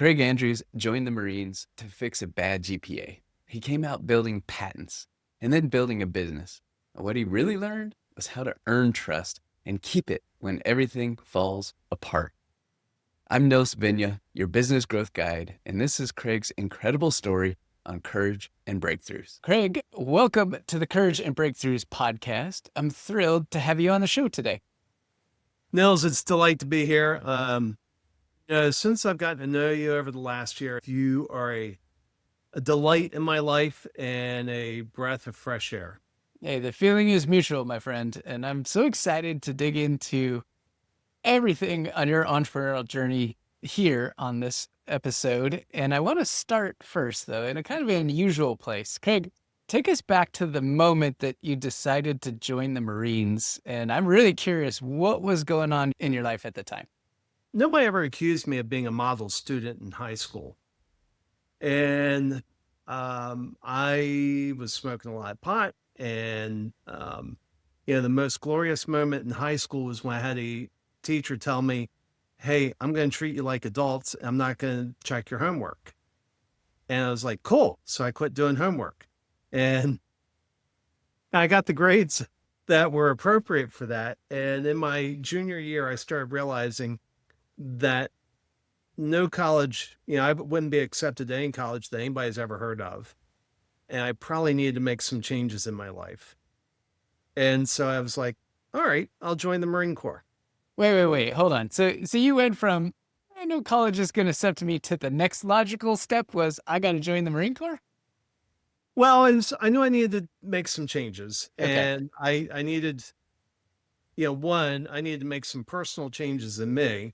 Craig Andrews joined the Marines to fix a bad GPA. He came out building patents and then building a business. What he really learned was how to earn trust and keep it when everything falls apart. I'm Nils Vinya, your business growth guide, and this is Craig's incredible story on courage and breakthroughs. Craig, welcome to the Courage and Breakthroughs podcast. I'm thrilled to have you on the show today. Nils, it's a delight to be here. Since I've gotten to know you over the last year, you are a delight in my life and a breath of fresh air. Hey, the feeling is mutual, my friend, and I'm so excited to dig into everything on your entrepreneurial journey here on this episode. And I want to start first, though, in a kind of an unusual place. Craig, take us back to the moment that you decided to join the Marines. And I'm really curious, what was going on in your life at the time? Nobody ever accused me of being a model student in high school. And I was smoking a lot of pot. And, the most glorious moment in high school was when I had a teacher tell me, hey, I'm going to treat you like adults. I'm not going to check your homework. And I was like, cool. So I quit doing homework. And I got the grades that were appropriate for that. And in my junior year, I started realizing that no college, I wouldn't be accepted to any college that anybody's ever heard of. And I probably needed to make some changes in my life. And so I was like, all right, I'll join the Marine Corps. Wait, hold on. So you went from, I know college is going to accept me, to the next logical step was, I got to join the Marine Corps? Well, I knew I needed to make some changes. Okay. And I needed, one, I needed to make some personal changes in me.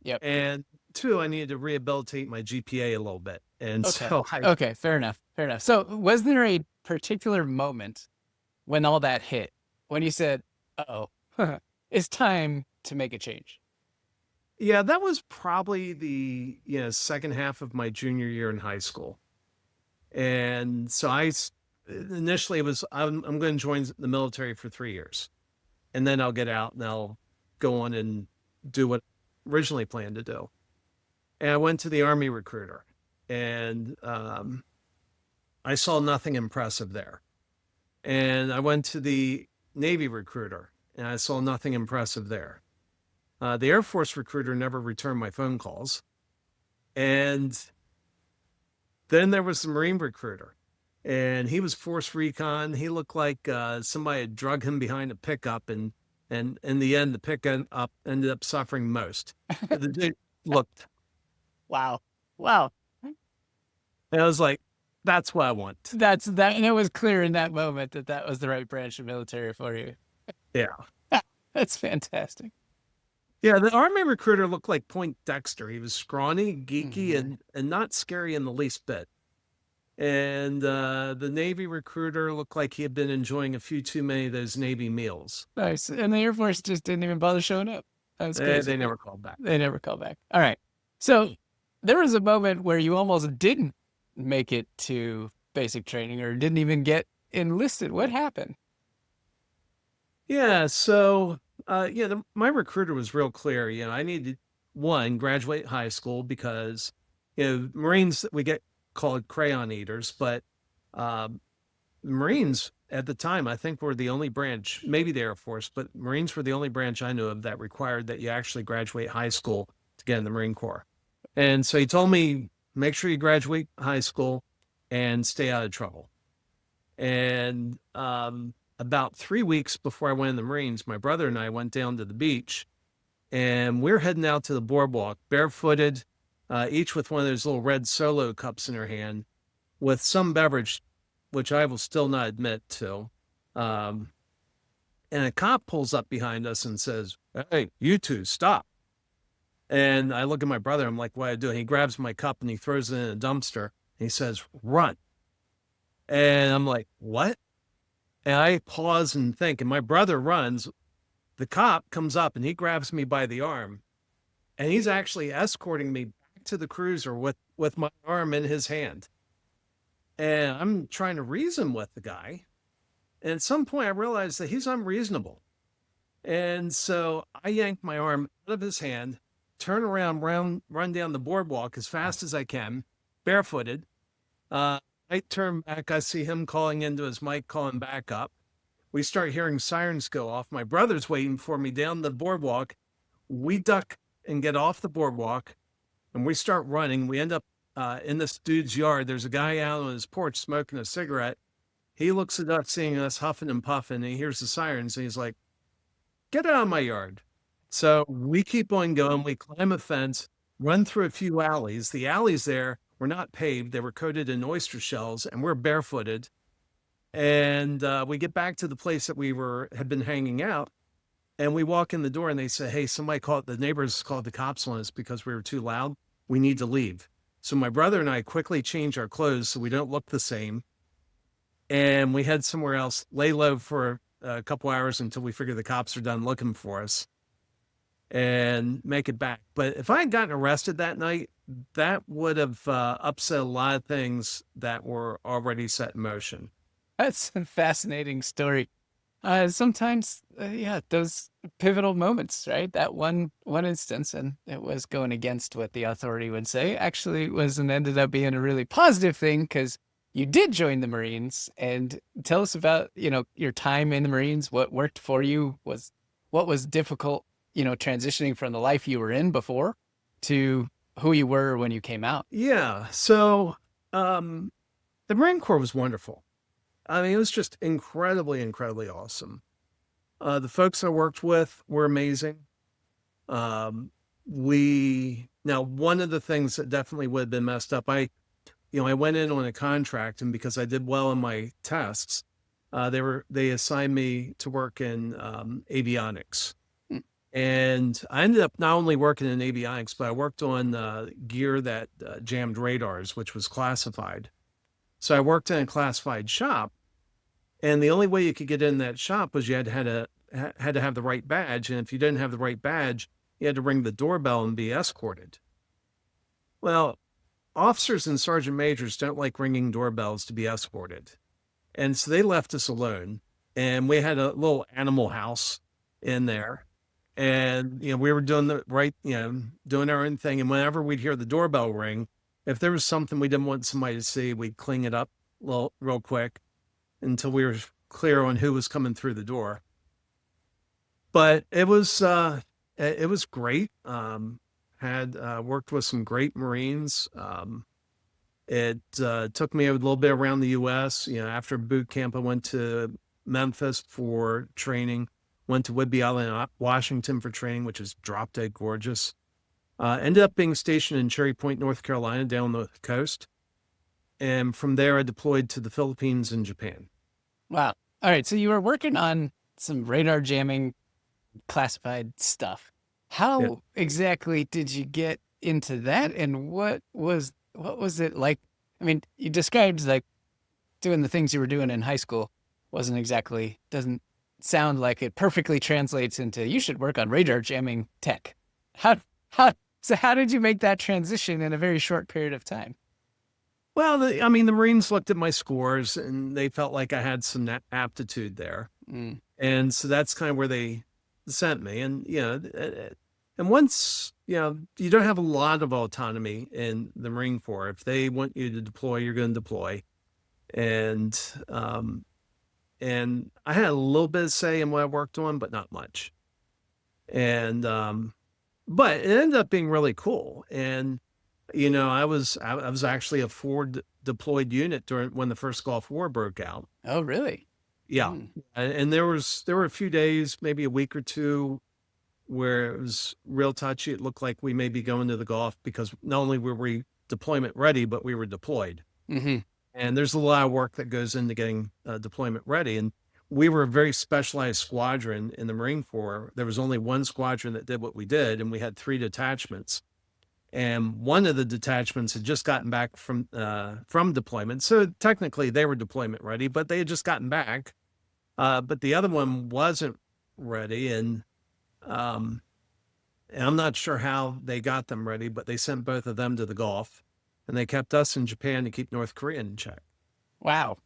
Yep. And two, I needed to rehabilitate my GPA a little bit. And okay, fair enough. So was there a particular moment when all that hit, when you said, it's time to make a change? Yeah, that was probably the, second half of my junior year in high school. And so initially it was, I'm going to join the military for 3 years, and then I'll get out and I'll go on and do what I originally planned to do. And I went to the Army recruiter, and I saw nothing impressive there. And I went to the Navy recruiter, and I saw nothing impressive there. The Air Force recruiter never returned my phone calls. And then there was the Marine recruiter, and he was force recon. He looked like somebody had drug him behind a pickup, and in the end, the pickup ended up suffering most. The dude looked. Wow. And I was like, that's what I want. That. And it was clear in that moment that was the right branch of military for you. Yeah. That's fantastic. Yeah, the Army recruiter looked like Point Dexter. He was scrawny, geeky, and not scary in the least bit. And the Navy recruiter looked like he had been enjoying a few too many of those Navy meals. Nice. And the Air Force just didn't even bother showing up. That's crazy. They never called back. All right. So there was a moment where you almost didn't make it to basic training or didn't even get enlisted. What happened? Yeah, so my recruiter was real clear. I needed, one, graduate high school because Marines, we get called crayon eaters, but Marines at the time, I think, were the only branch, maybe the Air Force, but Marines were the only branch I knew of that required that you actually graduate high school to get in the Marine Corps. And so he told me, make sure you graduate high school and stay out of trouble. And about 3 weeks before I went in the Marines, my brother and I went down to the beach, and we're heading out to the boardwalk, barefooted, each with one of those little red Solo cups in her hand, with some beverage, which I will still not admit to. And a cop pulls up behind us and says, hey, you two, stop. And I look at my brother, I'm like, what do I do? And he grabs my cup and he throws it in a dumpster. And he says, run. And I'm like, what? And I pause and think, and my brother runs. The cop comes up and he grabs me by the arm, and he's actually escorting me back to the cruiser with my arm in his hand. And I'm trying to reason with the guy. And at some point I realized that he's unreasonable. And so I yanked my arm out of his hand, turn around, run down the boardwalk as fast as I can, barefooted. I turn back. I see him calling into his mic, calling back up. We start hearing sirens go off. My brother's waiting for me down the boardwalk. We duck and get off the boardwalk, and we start running. We end up in this dude's yard. There's a guy out on his porch smoking a cigarette. He looks at us, seeing us huffing and puffing, and he hears the sirens, and he's like, "Get out of my yard." So we keep on going. We climb a fence, run through a few alleys. The alleys there were not paved. They were coated in oyster shells, and we're barefooted. And we get back to the place that had been hanging out, and we walk in the door, and they say, "Hey, the neighbors called the cops on us because we were too loud. We need to leave." So my brother and I quickly change our clothes so we don't look the same. And we head somewhere else, lay low for a couple hours until we figure the cops are done looking for us, and make it back. But if I had gotten arrested that night, that would have upset a lot of things that were already set in motion. That's a fascinating story. Sometimes, yeah, those pivotal moments, right? That one instance, and it was going against what the authority would say, actually ended up being a really positive thing, because you did join the Marines. And tell us about, your time in the Marines. What worked for you? What was difficult, transitioning from the life you were in before to who you were when you came out? Yeah. So the Marine Corps was wonderful. I mean, it was just incredibly, incredibly awesome. The folks I worked with were amazing. Now, one of the things that definitely would have been messed up, I went in on a contract, and because I did well in my tests, they assigned me to work in avionics. And I ended up not only working in avionics, but I worked on gear that jammed radars, which was classified. So I worked in a classified shop, and the only way you could get in that shop was you had to have the right badge. And if you didn't have the right badge, you had to ring the doorbell and be escorted. Well, officers and sergeant majors don't like ringing doorbells to be escorted. And so they left us alone, and we had a little animal house in there. And, we were doing doing our own thing. And whenever we'd hear the doorbell ring, if there was something we didn't want somebody to see, we'd clean it up real quick until we were clear on who was coming through the door. But it was great. Had worked with some great Marines. It took me a little bit around the U.S. After boot camp, I went to Memphis for training, went to Whidbey Island, Washington for training, which is drop dead gorgeous. Ended up being stationed in Cherry Point, North Carolina, down the coast. And from there, I deployed to the Philippines and Japan. Wow. All right. So you were working on some radar jamming classified stuff. How exactly did you get into that? And what was it like? I mean, you described like doing the things you were doing in high school doesn't sound like it perfectly translates into you should work on radar jamming tech. How did you make that transition in a very short period of time? Well, the Marines looked at my scores, and they felt like I had some aptitude there. And so that's kind of where they sent me. And, and once, you don't have a lot of autonomy in the Marine Corps. If they want you to deploy, you're going to deploy. And I had a little bit of say in what I worked on, but not much. And, but it ended up being really cool. And, I was actually a forward deployed unit when the first Gulf War broke out. Oh, really? Yeah. And there were a few days, maybe a week or two, where it was real touchy. It looked like we may be going to the Gulf because not only were we deployment ready, but we were deployed. Mm-hmm. And there's a lot of work that goes into getting deployment ready. And we were a very specialized squadron in the Marine Corps. There was only one squadron that did what we did, and we had 3 detachments. And one of the detachments had just gotten back from deployment. So technically they were deployment ready, but they had just gotten back. But the other one wasn't ready. And I'm not sure how they got them ready, but they sent both of them to the Gulf, and they kept us in Japan to keep North Korea in check. Wow.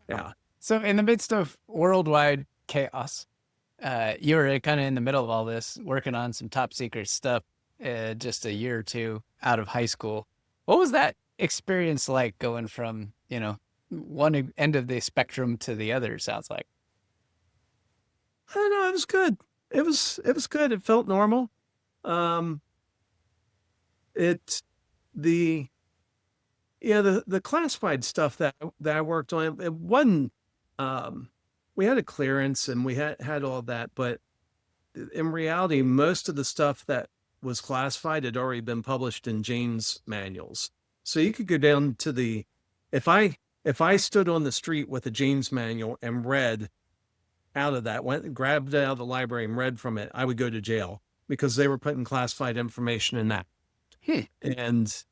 Yeah. So in the midst of worldwide chaos, you were kind of in the middle of all this, working on some top secret stuff. just a year or two out of high school. What was that experience like going from, one end of the spectrum to the other, sounds like? I don't know. It was good. It was good. It felt normal. Um, it the Yeah, the classified stuff that I worked on, it wasn't, um, we had a clearance and we had all that, but in reality, most of the stuff that was classified had already been published in Jane's manuals. So you could go down to if I stood on the street with a Jane's manual and read out of that, went and grabbed it out of the library and read from it, I would go to jail because they were putting classified information in that. Hmm. And,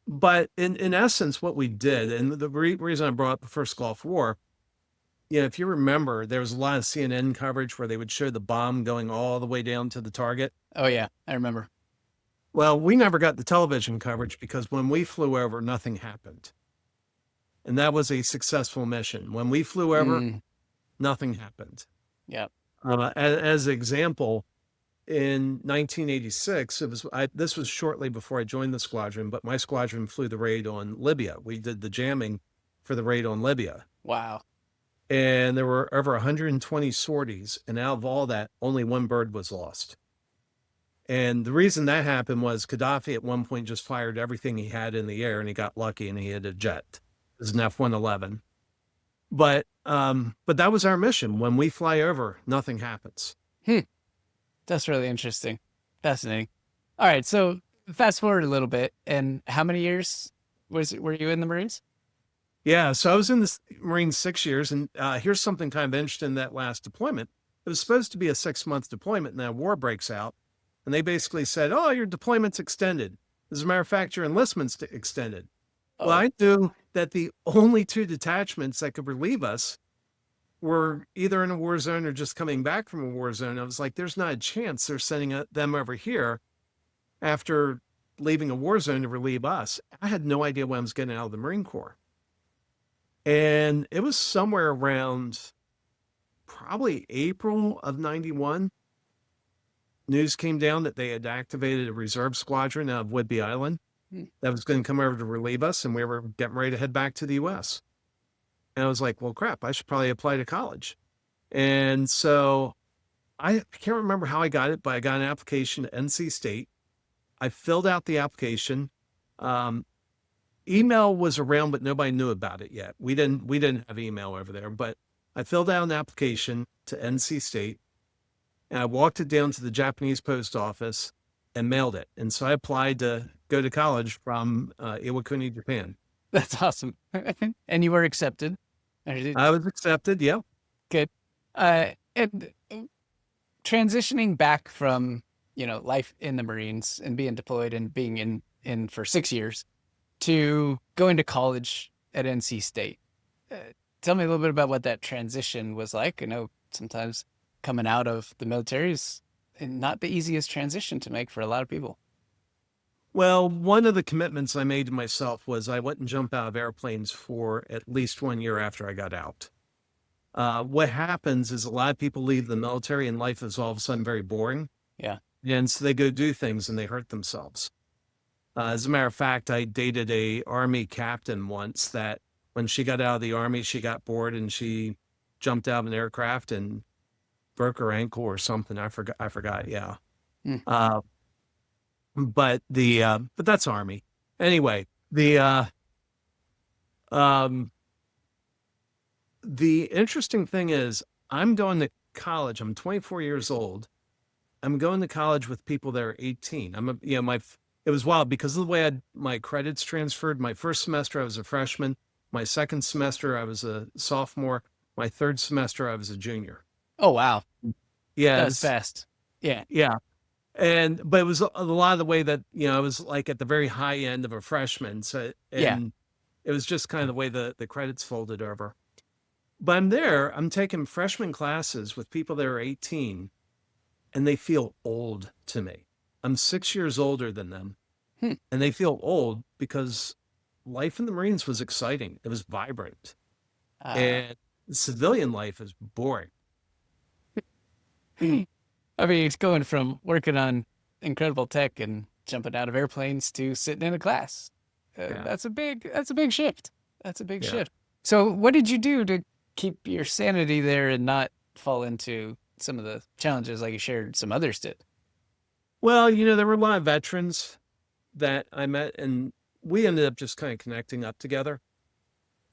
but in essence, what we did, and the reason I brought up the first Gulf War, if you remember, there was a lot of CNN coverage where they would show the bomb going all the way down to the target. Oh, yeah, I remember. Well, we never got the television coverage because when we flew over, nothing happened. And that was a successful mission. When we flew over, nothing happened. Yeah. As an example, in 1986, this was shortly before I joined the squadron, but my squadron flew the raid on Libya. We did the jamming for the raid on Libya. Wow. And there were over 120 sorties, and out of all that, only one bird was lost. And the reason that happened was Gaddafi at one point just fired everything he had in the air, and he got lucky and he hit a jet. It was an F-111. But that was our mission. When we fly over, nothing happens. That's really interesting. Fascinating. All right, so fast forward a little bit, and how many years were you in the Marines? Yeah, so I was in the Marines 6 years, and here's something kind of interesting in that last deployment. It was supposed to be a 6-month deployment, and then a war breaks out, and they basically said, "Oh, your deployment's extended. As a matter of fact, your enlistment's extended." Oh. Well, I knew that the only 2 detachments that could relieve us were either in a war zone or just coming back from a war zone. I was like, there's not a chance they're sending them over here after leaving a war zone to relieve us. I had no idea when I was getting out of the Marine Corps. And it was somewhere around probably April of 91. News came down that they had activated a reserve squadron out of Whidbey Island that was going to come over to relieve us, and we were getting ready to head back to the U.S. And I was like, well, crap, I should probably apply to college. And so I can't remember how I got it, but I got an application to NC State. I filled out the application. Email was around, but nobody knew about it yet. We didn't have email over there, but I filled out an application to NC State, and I walked it down to the Japanese post office and mailed it. And so I applied to go to college from Iwakuni, Japan. That's awesome. And you were accepted. I was accepted. Yeah. Good. And transitioning back from, life in the Marines and being deployed and being in for 6 years to going to college at NC State. Tell me a little bit about what that transition was like. I know sometimes coming out of the military is not the easiest transition to make for a lot of people. Well, one of the commitments I made to myself was I wouldn't jump out of airplanes for at least 1 year after I got out. What happens is a lot of people leave the military and life is all of a sudden very boring. Yeah. And so they go do things and they hurt themselves. As a matter of fact, I dated a Army captain once that when she got out of the Army, she got bored and she jumped out of an aircraft and broke her ankle or something. I forgot. Yeah. But that's Army. Anyway, the interesting thing is I'm going to college. I'm 24 years old. I'm going to college with people that are 18. It was wild because of the way my credits transferred. My first semester, I was a freshman. My second semester, I was a sophomore. My third semester, I was a junior. Oh, wow. Yeah. That was fast. Yeah. Yeah. But it was a lot of the way that, I was like at the very high end of a freshman. So, it was just kind of the way the credits folded over. But I'm taking freshman classes with people that are 18 and they feel old to me. I'm 6 years older than them and they feel old because life in the Marines was exciting. It was vibrant and civilian life is boring. I mean, it's going from working on incredible tech and jumping out of airplanes to sitting in a class. Yeah. That's a big shift. That's a big Yeah. shift. So what did you do to keep your sanity there and not fall into some of the challenges like you shared some others did? Well, there were a lot of veterans that I met, and we ended up just kind of connecting up together.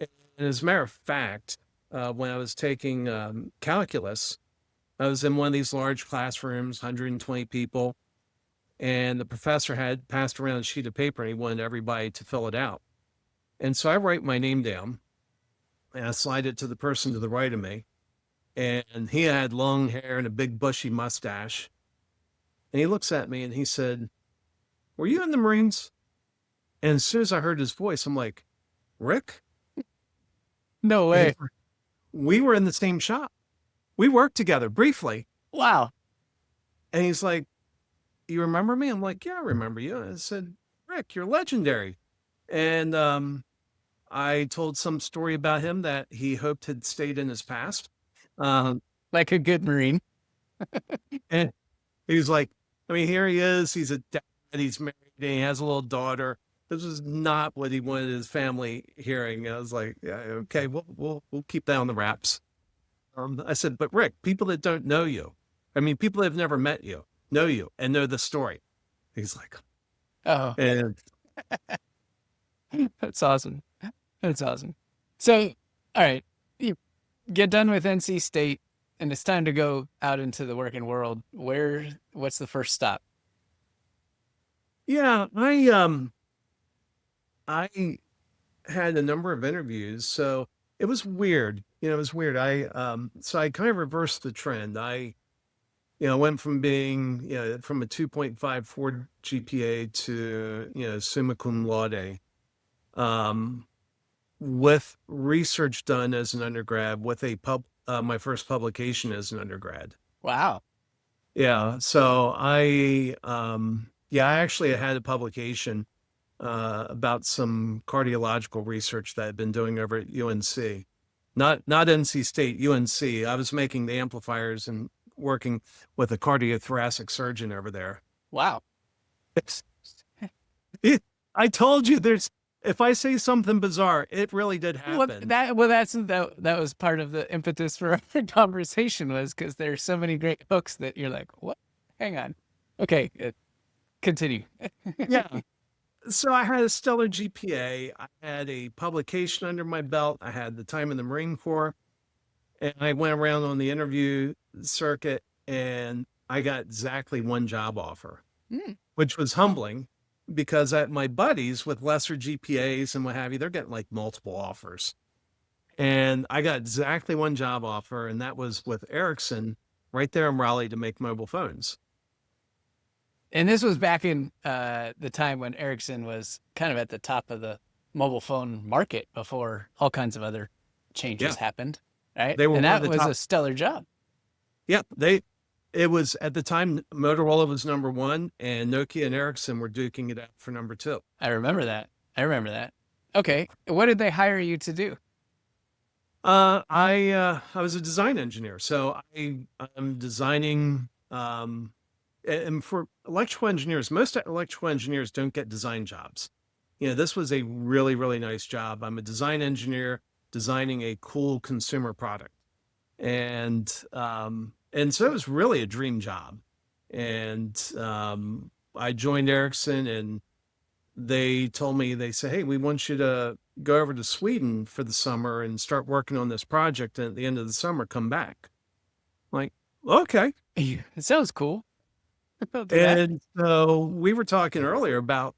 And as a matter of fact, when I was taking calculus, I was in one of these large classrooms, 120 people, and the professor had passed around a sheet of paper and he wanted everybody to fill it out. And so I write my name down and I slide it to the person to the right of me. And he had long hair and a big bushy mustache. And he looks at me and he said, "Were you in the Marines?" And as soon as I heard his voice, I'm like, "Rick?" No And way. we were in the same shop. We worked together briefly. Wow. And he's like, "You remember me?" I'm like, "Yeah, I remember you." And I said, "Rick, you're legendary." And I told some story about him that he hoped had stayed in his past. Um, Like a good Marine. and he was like, I mean, here he is. He's a dad. He's married and he has a little daughter. This was not what he wanted his family hearing. I was like, "Yeah, okay, we'll keep that on the wraps." I said, "But Rick, people that don't know you, I mean, people that have never met you, know you and know the story." He's like, Oh, and that's awesome. That's awesome. So, all right, you get done with NC State and it's time to go out into the working world. What's the first stop? yeah, I had a number of interviews, so it was weird. It was weird. So I kind of reversed the trend. I went from being, from a 2.54 GPA to, summa cum laude, um, with research done as an undergrad, with my first publication as an undergrad. Wow. Yeah. So I actually had a publication about some cardiological research that I'd been doing over at UNC, not NC State, UNC. I was making the amplifiers and working with a cardiothoracic surgeon over there. Wow. I told you if I say something bizarre, it really did happen. That was part of the impetus for our conversation was because there's so many great hooks that you're like, what? Hang on. Okay, continue. Yeah. So I had a stellar GPA. I had a publication under my belt. I had the time in the Marine Corps. And I went around on the interview circuit and I got exactly one job offer, which was humbling because my buddies with lesser GPAs and what have you, they're getting like multiple offers. And I got exactly one job offer, and that was with Ericsson right there in Raleigh to make mobile phones. And this was back in the time when Ericsson was kind of at the top of the mobile phone market before all kinds of other changes happened, right? They were and one that of the was top. a stellar job. Yeah, it was at the time Motorola was number one, and Nokia and Ericsson were duking it out for number two. I remember that. Okay, what did they hire you to do? I was a design engineer, so I'm designing. And for electrical engineers, most electrical engineers don't get design jobs. This was a really, really nice job. I'm a design engineer designing a cool consumer product. And so it was really a dream job. And I joined Ericsson and they told me, they said, "Hey, we want you to go over to Sweden for the summer and start working on this project. And at the end of the summer, come back." I'm like, okay. It sounds cool. I'll do that. And so we were talking earlier about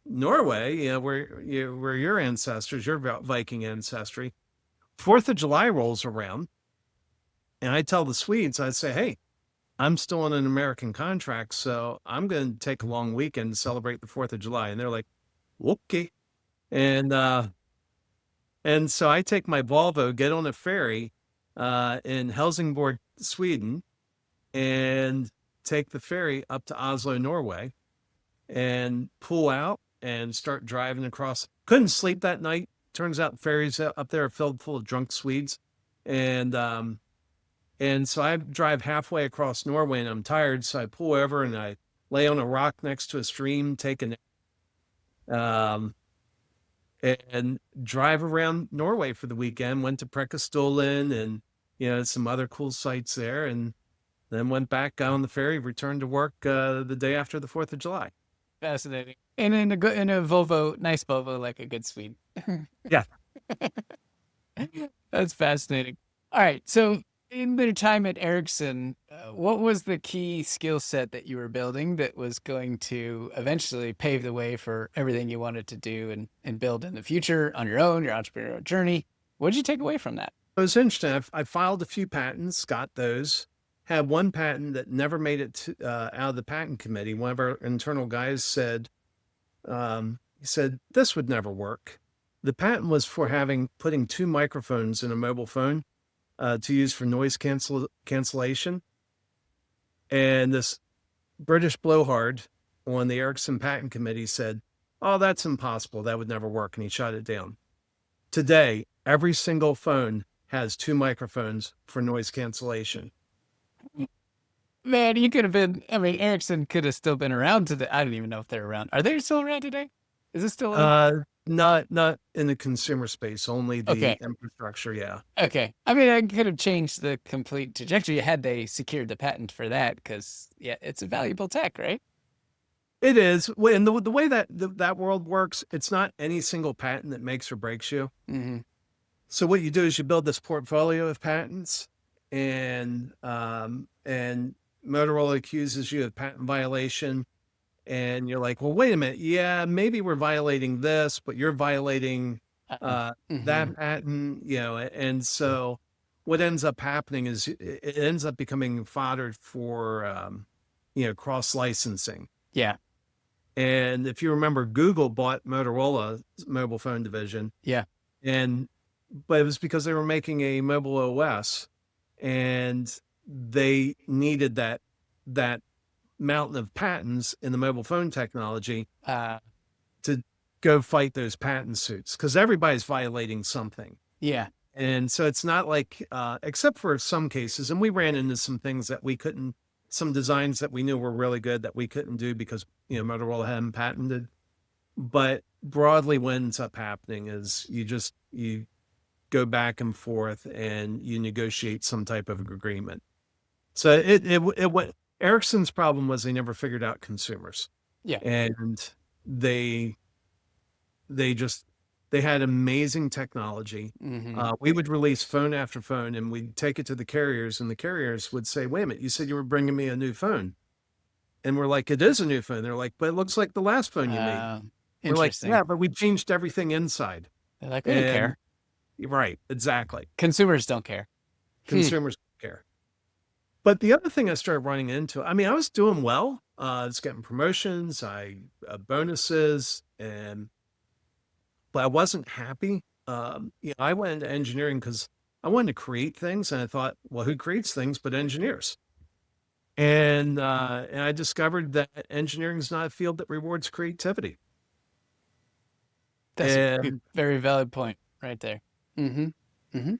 Norway, where your ancestors, your Viking ancestry. 4th of July rolls around, and I tell the Swedes, I say, "Hey, I'm still on an American contract, so I'm going to take a long weekend to celebrate the 4th of July." And they're like, "Okay." And so I take my Volvo, get on a ferry in Helsingborg, Sweden, and take the ferry up to Oslo, Norway, and pull out and start driving across. Couldn't sleep that night. Turns out ferries up there are filled full of drunk Swedes. And so I drive halfway across Norway and I'm tired. So I pull over and I lay on a rock next to a stream, take a nap, um, and drive around Norway for the weekend. Went to Preikestolen and some other cool sites there, and then went back, got on the ferry, returned to work the day after the 4th of July. Fascinating. And in a Volvo, nice Volvo, like a good Swede. Yeah. That's fascinating. All right. So in their time at Ericsson, what was the key skill set that you were building that was going to eventually pave the way for everything you wanted to do and build in the future on your own, your entrepreneurial journey? What did you take away from that? It was interesting. I filed a few patents, got those. Had one patent that never made it out of the patent committee. One of our internal guys said, he said, this would never work. The patent was for putting 2 microphones in a mobile phone to use for noise cancellation. And this British blowhard on the Ericsson patent committee said, oh, that's impossible. That would never work. And he shot it down. Today, every single phone has 2 microphones for noise cancellation. Man, you could have been, I mean, Ericsson could have still been around today. I don't even know if they're around. Are they still around today? Is it still not in the consumer space, only the infrastructure. Yeah. Okay. I mean, I could have changed the complete trajectory had they secured the patent for that because, yeah, it's a valuable tech, right? It is. And the way that that world works, it's not any single patent that makes or breaks you. Mm-hmm. So what you do is you build this portfolio of patents, and Motorola accuses you of patent violation. And you're like, well, wait a minute. Yeah, maybe we're violating this, but you're violating that patent, And so what ends up happening is it ends up becoming fodder for, cross licensing. Yeah. And if you remember, Google bought Motorola's mobile phone division. Yeah. But it was because they were making a mobile OS, and they needed that mountain of patents in the mobile phone technology to go fight those patent suits, because everybody's violating something. Yeah. And so it's not like, except for some cases, and we ran into some things that we couldn't, some designs that we knew were really good that we couldn't do because, Motorola hadn't patented. But broadly, what ends up happening is you go back and forth and you negotiate some type of agreement. So it Ericsson's problem was they never figured out consumers. Yeah. And they had amazing technology. Mm-hmm. We would release phone after phone, and we'd take it to the carriers, and the carriers would say, wait a minute, you said you were bringing me a new phone. And we're like, it is a new phone. They're like, but it looks like the last phone you made. We're like, yeah, but we changed everything inside. They're like, we don't care. Right, exactly. Consumers don't care. Consumers don't care. But the other thing I started running into, I mean, I was doing well. I was getting promotions, bonuses, but I wasn't happy. I went into engineering because I wanted to create things, and I thought, well, who creates things but engineers? And I discovered that engineering is not a field that rewards creativity. That's a very valid point right there. Mm-hmm. Mm-hmm.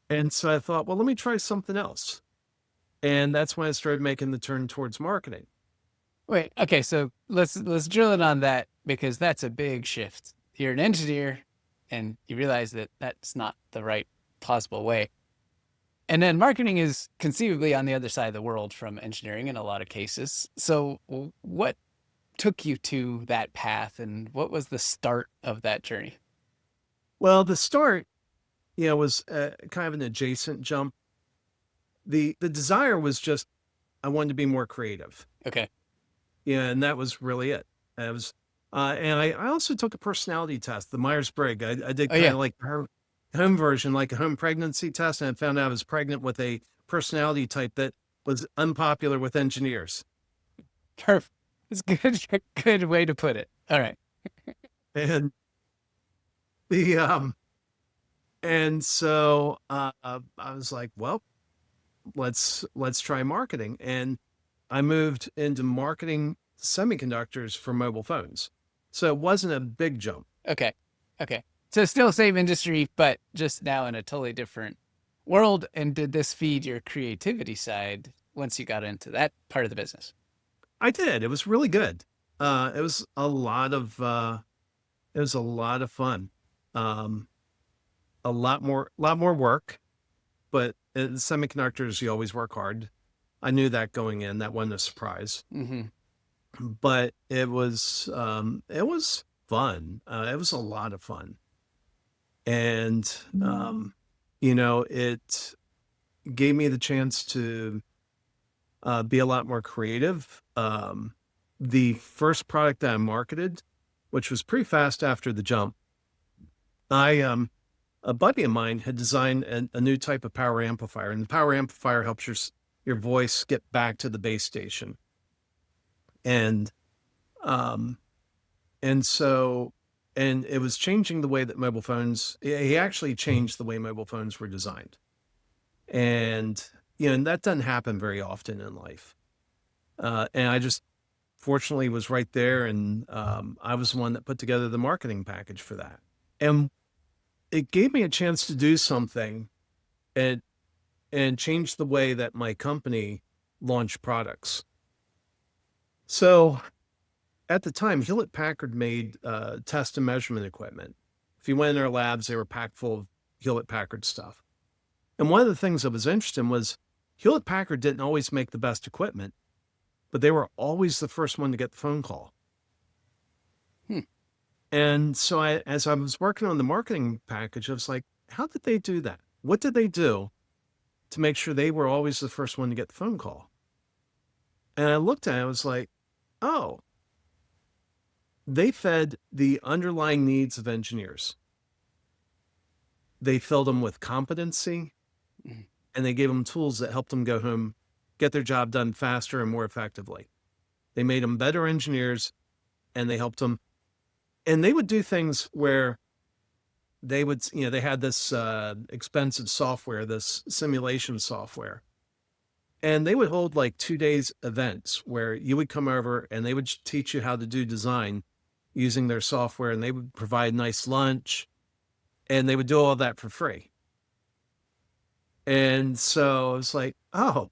And so I thought, well, let me try something else. And that's when I started making the turn towards marketing. Wait, okay, so let's drill in on that, because that's a big shift. You're an engineer and you realize that that's not the right possible way. And then marketing is conceivably on the other side of the world from engineering in a lot of cases. So what took you to that path, and what was the start of that journey? Well, the start, was kind of an adjacent jump. The desire was just, I wanted to be more creative. Okay. Yeah, and that was really it. I was, and I also took a personality test, the Myers-Briggs. I did kind of like her home version, like a home pregnancy test, and I found out I was pregnant with a personality type that was unpopular with engineers. Perfect. It's good. Good way to put it. All right. And so I was like, well, let's try marketing. And I moved into marketing semiconductors for mobile phones. So it wasn't a big jump. Okay. So still same industry, but just now in a totally different world. And did this feed your creativity side once you got into that part of the business? I did. It was really good. It was a lot of it was a lot of fun. Um, a lot more work, but in semiconductors, you always work hard. I knew that going in. That wasn't a surprise, Mm-hmm. but it was fun. It was a lot of fun, and it gave me the chance to be a lot more creative. The first product that I marketed, which was pretty fast after the jump, I a buddy of mine had designed a new type of power amplifier, and the power amplifier helps your voice get back to the base station, and um, and so and it was changing the way that mobile phones. He actually changed the way mobile phones were designed, and and that doesn't happen very often in life. And I just fortunately was right there, and I was the one that put together the marketing package for that, and it gave me a chance to do something and change the way that my company launched products. So at the time, Hewlett Packard made test and measurement equipment. If you went in their labs, they were packed full of Hewlett Packard stuff. And one of the things that was interesting was Hewlett Packard didn't always make the best equipment, but they were always the first one to get the phone call. Hmm. And so as I was working on the marketing package, I was like, how did they do that? What did they do to make sure they were always the first one to get the phone call? And I looked at it, I was like, oh, they fed the underlying needs of engineers. They filled them with competency, Mhm. and they gave them tools that helped them go home, get their job done faster and more effectively. They made them better engineers, and they helped them. And they would do things where they would, they had this expensive software, this simulation software, and they would hold like 2 days events where you would come over and they would teach you how to do design using their software, and they would provide nice lunch, and they would do all that for free. And so I was like, oh,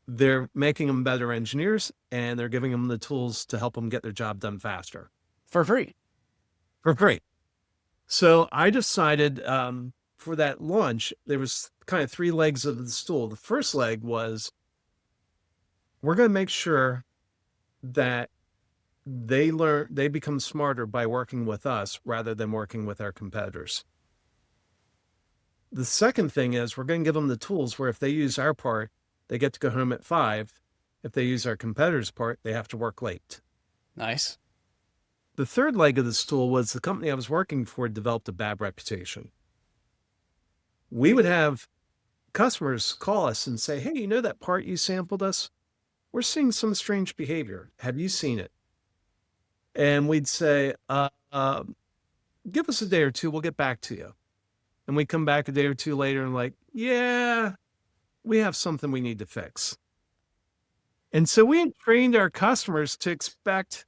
they're making them better engineers, and they're giving them the tools to help them get their job done faster For free. for free. So I decided for that launch, there was kind of three legs of the stool. The first leg was we're going to make sure that they become smarter by working with us rather than working with our competitors. The second thing is we're going to give them the tools where if they use our part, they get to go home at 5. If they use our competitor's part, they have to work late. Nice. The third leg of the stool was the company I was working for developed a bad reputation. We would have customers call us and say, hey, you know that part you sampled us? We're seeing some strange behavior. Have you seen it? And we'd say, give us a day or two. We'll get back to you. And we come back a day or two later and like, yeah, we have something we need to fix. And so we trained our customers to expect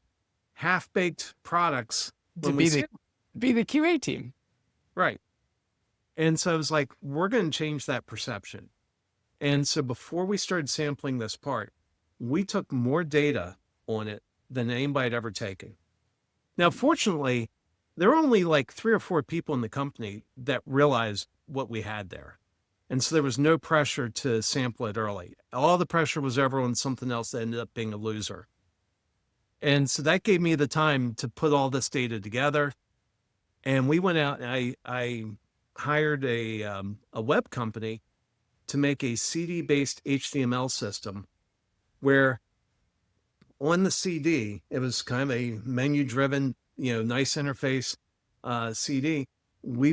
half-baked products To when we be the QA team. right. And so I was like, we're going to change that perception. And so before we started sampling this part, we took more data on it than anybody had ever taken. Now, fortunately, there were only like 3 or 4 people in the company that realized what we had there. And so there was no pressure to sample it early. All the pressure was ever on something else that ended up being a loser. And so that gave me the time to put all this data together. And we went out and I hired a web company to make a CD-based HTML system where on the CD, it was kind of a menu-driven, nice interface CD. We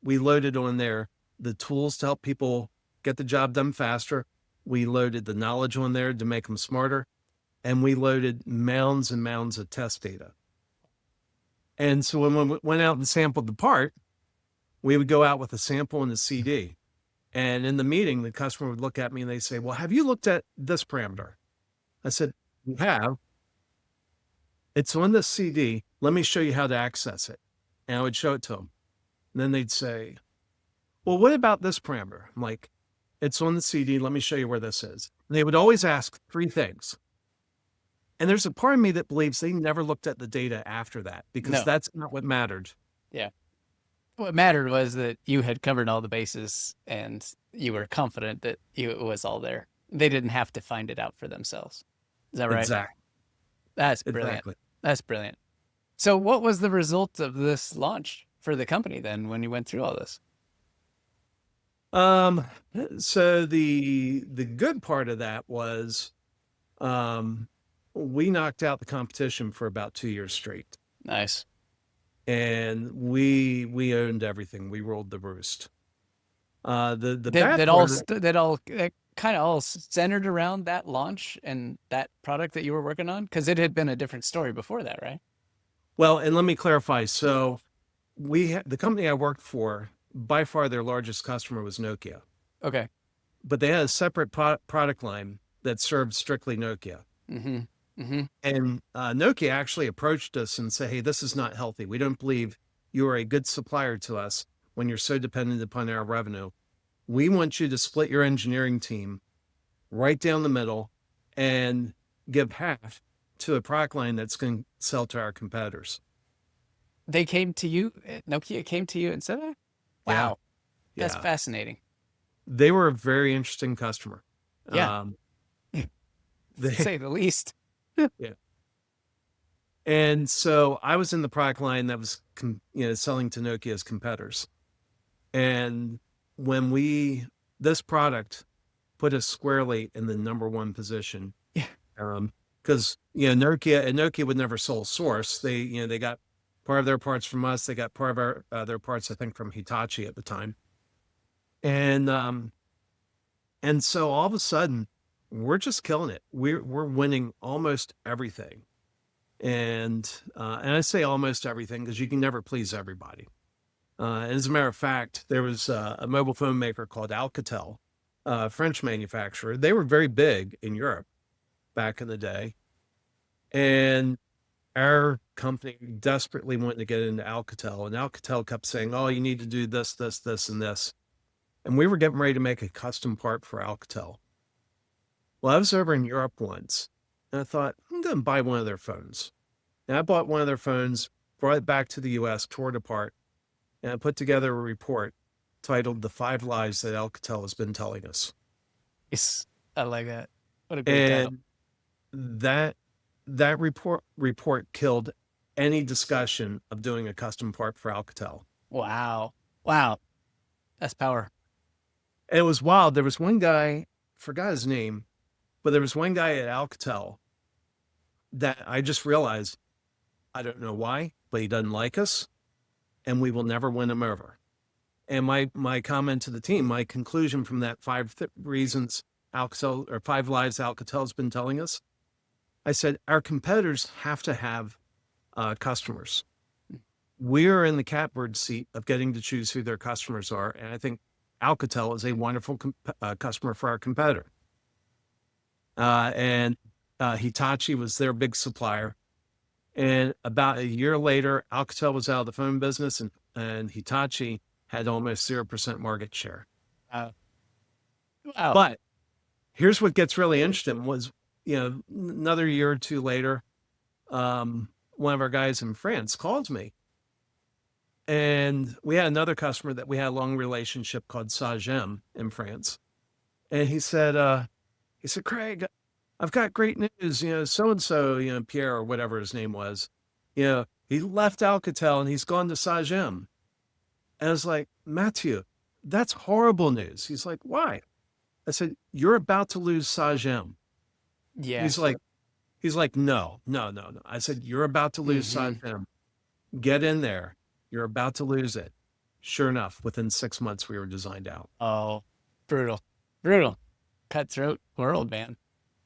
loaded on there the tools to help people get the job done faster. We loaded the knowledge on there to make them smarter. And we loaded mounds and mounds of test data. And so when we went out and sampled the part, we would go out with a sample and a CD. And in the meeting, the customer would look at me and they say, well, have you looked at this parameter? I said, we have. It's on the CD. Let me show you how to access it. And I would show it to them. And then they'd say, well, what about this parameter? I'm like, it's on the CD. Let me show you where this is. They would always ask three things. And there's a part of me that believes they never looked at the data after that, because No. that's not what mattered. Yeah. What mattered was that you had covered all the bases and you were confident that it was all there. They didn't have to find it out for themselves. Is that right? Exactly. That's brilliant. Exactly. That's brilliant. So what was the result of this launch for the company then when you went through all this? So the good part of that was, we knocked out the competition for about 2 years straight, Nice. and we owned everything. We rolled the roost. The That, bad that part all of it- that kind of all centered around that launch and that product that you were working on, because it had been a different story before that, right? well, and let me clarify. So the company I worked for, by far their largest customer was Nokia, Okay. but they had a separate product line that served strictly Nokia. Mm-hmm. Mm-hmm. And Nokia actually approached us and said, "Hey, this is not healthy. We don't believe you are a good supplier to us when you're so dependent upon our revenue. We want you to split your engineering team right down the middle and give half to a product line that's going to sell to our competitors." They came to you, Nokia came to you and said that? Yeah. Wow. That's Yeah. fascinating. They were a very interesting customer. Yeah. They, To say the least. and so I was in the product line that was, selling to Nokia's competitors. And when this product put us squarely in the number one position. Yeah. Because, Nokia would never sole source. They got part of their parts from us. They got part of their parts, I think, from Hitachi at the time. And so all of a sudden, we're just killing it. We're winning almost everything. And I say almost everything because you can never please everybody. As a matter of fact, there was a mobile phone maker called Alcatel, a French manufacturer. They were very big in Europe back in the day. And our company desperately wanted to get into Alcatel. And Alcatel kept saying, "Oh, you need to do this, this, this, and this." And we were getting ready to make a custom part for Alcatel. Well, I was over in Europe once, and I thought, I'm going to buy one of their phones. And I bought one of their phones, brought it back to the US, tore it apart, and I put together a report titled "The 5 Lies That Alcatel Has Been Telling Us." Yes. I like that. What a great title. And that report killed any discussion of doing a custom part for Alcatel. Wow. Wow. That's power. And it was wild. There was one guy, forgot his name, but there was one guy at Alcatel that I just realized, I don't know why, but he doesn't like us, and we will never win him over. And my comment to the team, my conclusion from that 5 reasons Alcatel, or 5 lies Alcatel's been telling us, I said, our competitors have to have customers. We're in the catbird seat of getting to choose who their customers are. And I think Alcatel is a wonderful customer for our competitor. And Hitachi was their big supplier. And about a year later, Alcatel was out of the phone business, and Hitachi had almost 0% market share. Wow. But here's what gets really interesting was, another year or two later, one of our guys in France called me. And we had another customer that we had a long relationship called Sagem in France. And he said, "Craig, I've got great news. So-and-so, Pierre or whatever his name was, he left Alcatel and he's gone to Sagem." And I was like, "Mathieu, that's horrible news." He's like, "Why?" I said, "You're about to lose Sagem." Yeah. He's like, no. I said, "You're about to lose Sagem. Get in there. You're about to lose it." Sure enough, within 6 months, we were designed out. Oh, brutal. Cutthroat world, man.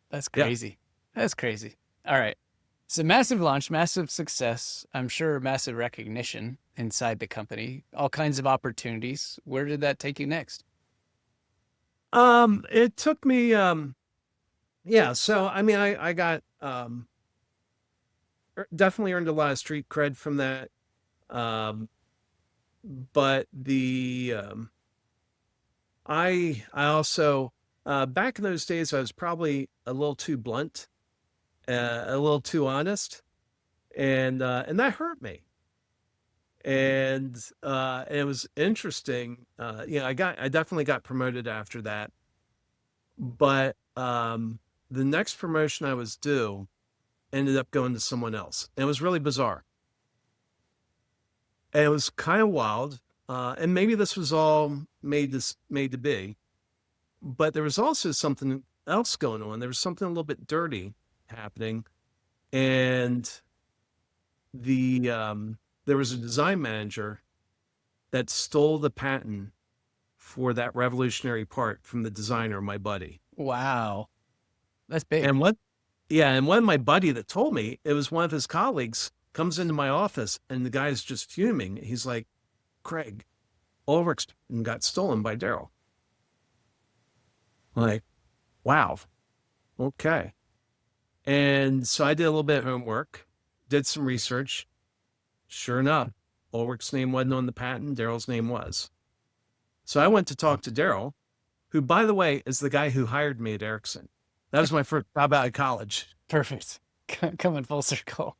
That's Yeah. crazy. That's crazy. All right. So massive launch, massive success. I'm sure massive recognition inside the company, all kinds of opportunities. Where did that take you next? It took me, yeah. So, I mean, I got, definitely earned a lot of street cred from that. But I also Back in those days, I was probably a little too blunt, a little too honest, and that hurt me. And it was interesting. I definitely got promoted after that. But the next promotion I was due ended up going to someone else. And it was really bizarre. And it was kind of wild. And maybe this was all made to be. But there was also something else going on. There was something a little bit dirty happening. And there was a design manager that stole the patent for that revolutionary part from the designer, my buddy. Wow. That's big. And one my buddy that told me, it was one of his colleagues, comes into my office and the guy's just fuming. He's like, Craig, Ulrich's got stolen by Daryl. Like, wow. Okay. And so I did a little bit of homework, did some research. Sure enough, Ulrich's name wasn't on the patent. Daryl's name was. So I went to talk to Daryl, who, by the way, is the guy who hired me at Ericsson. That was my first job out of college. Perfect. Coming full circle.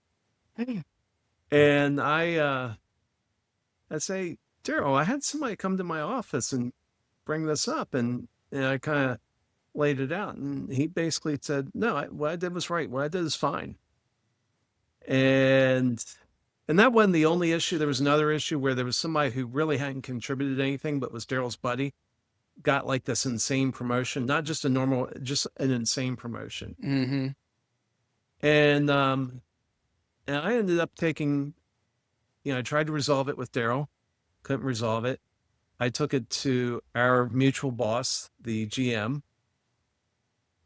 And I say, Daryl, I had somebody come to my office and bring this up. And I kind of laid it out. And he basically said, no, what I did was right. What I did is fine. And that wasn't the only issue. There was another issue where there was somebody who really hadn't contributed anything, but was Daryl's buddy, got like this insane promotion, not just a normal, just an insane promotion. Mm-hmm. And I ended up taking, I tried to resolve it with Daryl, couldn't resolve it. I took it to our mutual boss, the GM,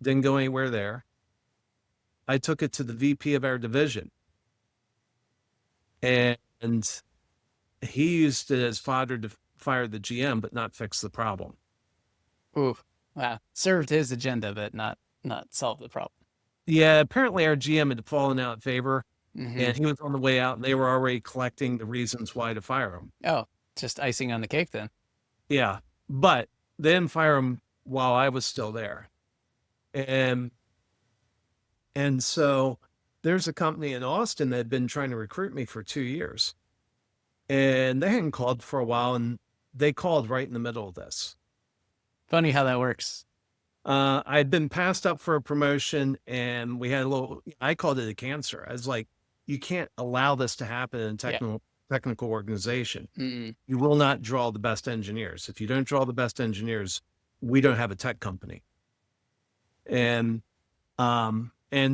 didn't go anywhere there. I took it to the VP of our division. And he used it as fodder to fire the GM, but not fix the problem. Ooh, wow. Served his agenda, but not solved the problem. Yeah, apparently our GM had fallen out of favor, Mm-hmm. and he was on the way out, and they were already collecting the reasons why to fire him. Oh, just icing on the cake then. Yeah, but they didn't fire him while I was still there. And so there's a company in Austin that had been trying to recruit me for 2 years. And they hadn't called for a while, and they called right in the middle of this. Funny how that works. I had been passed up for a promotion, and we had I called it a cancer. I was like, you can't allow this to happen in a technical organization. Mm-mm. You will not draw the best engineers. If you don't draw the best engineers, we don't have a tech company. And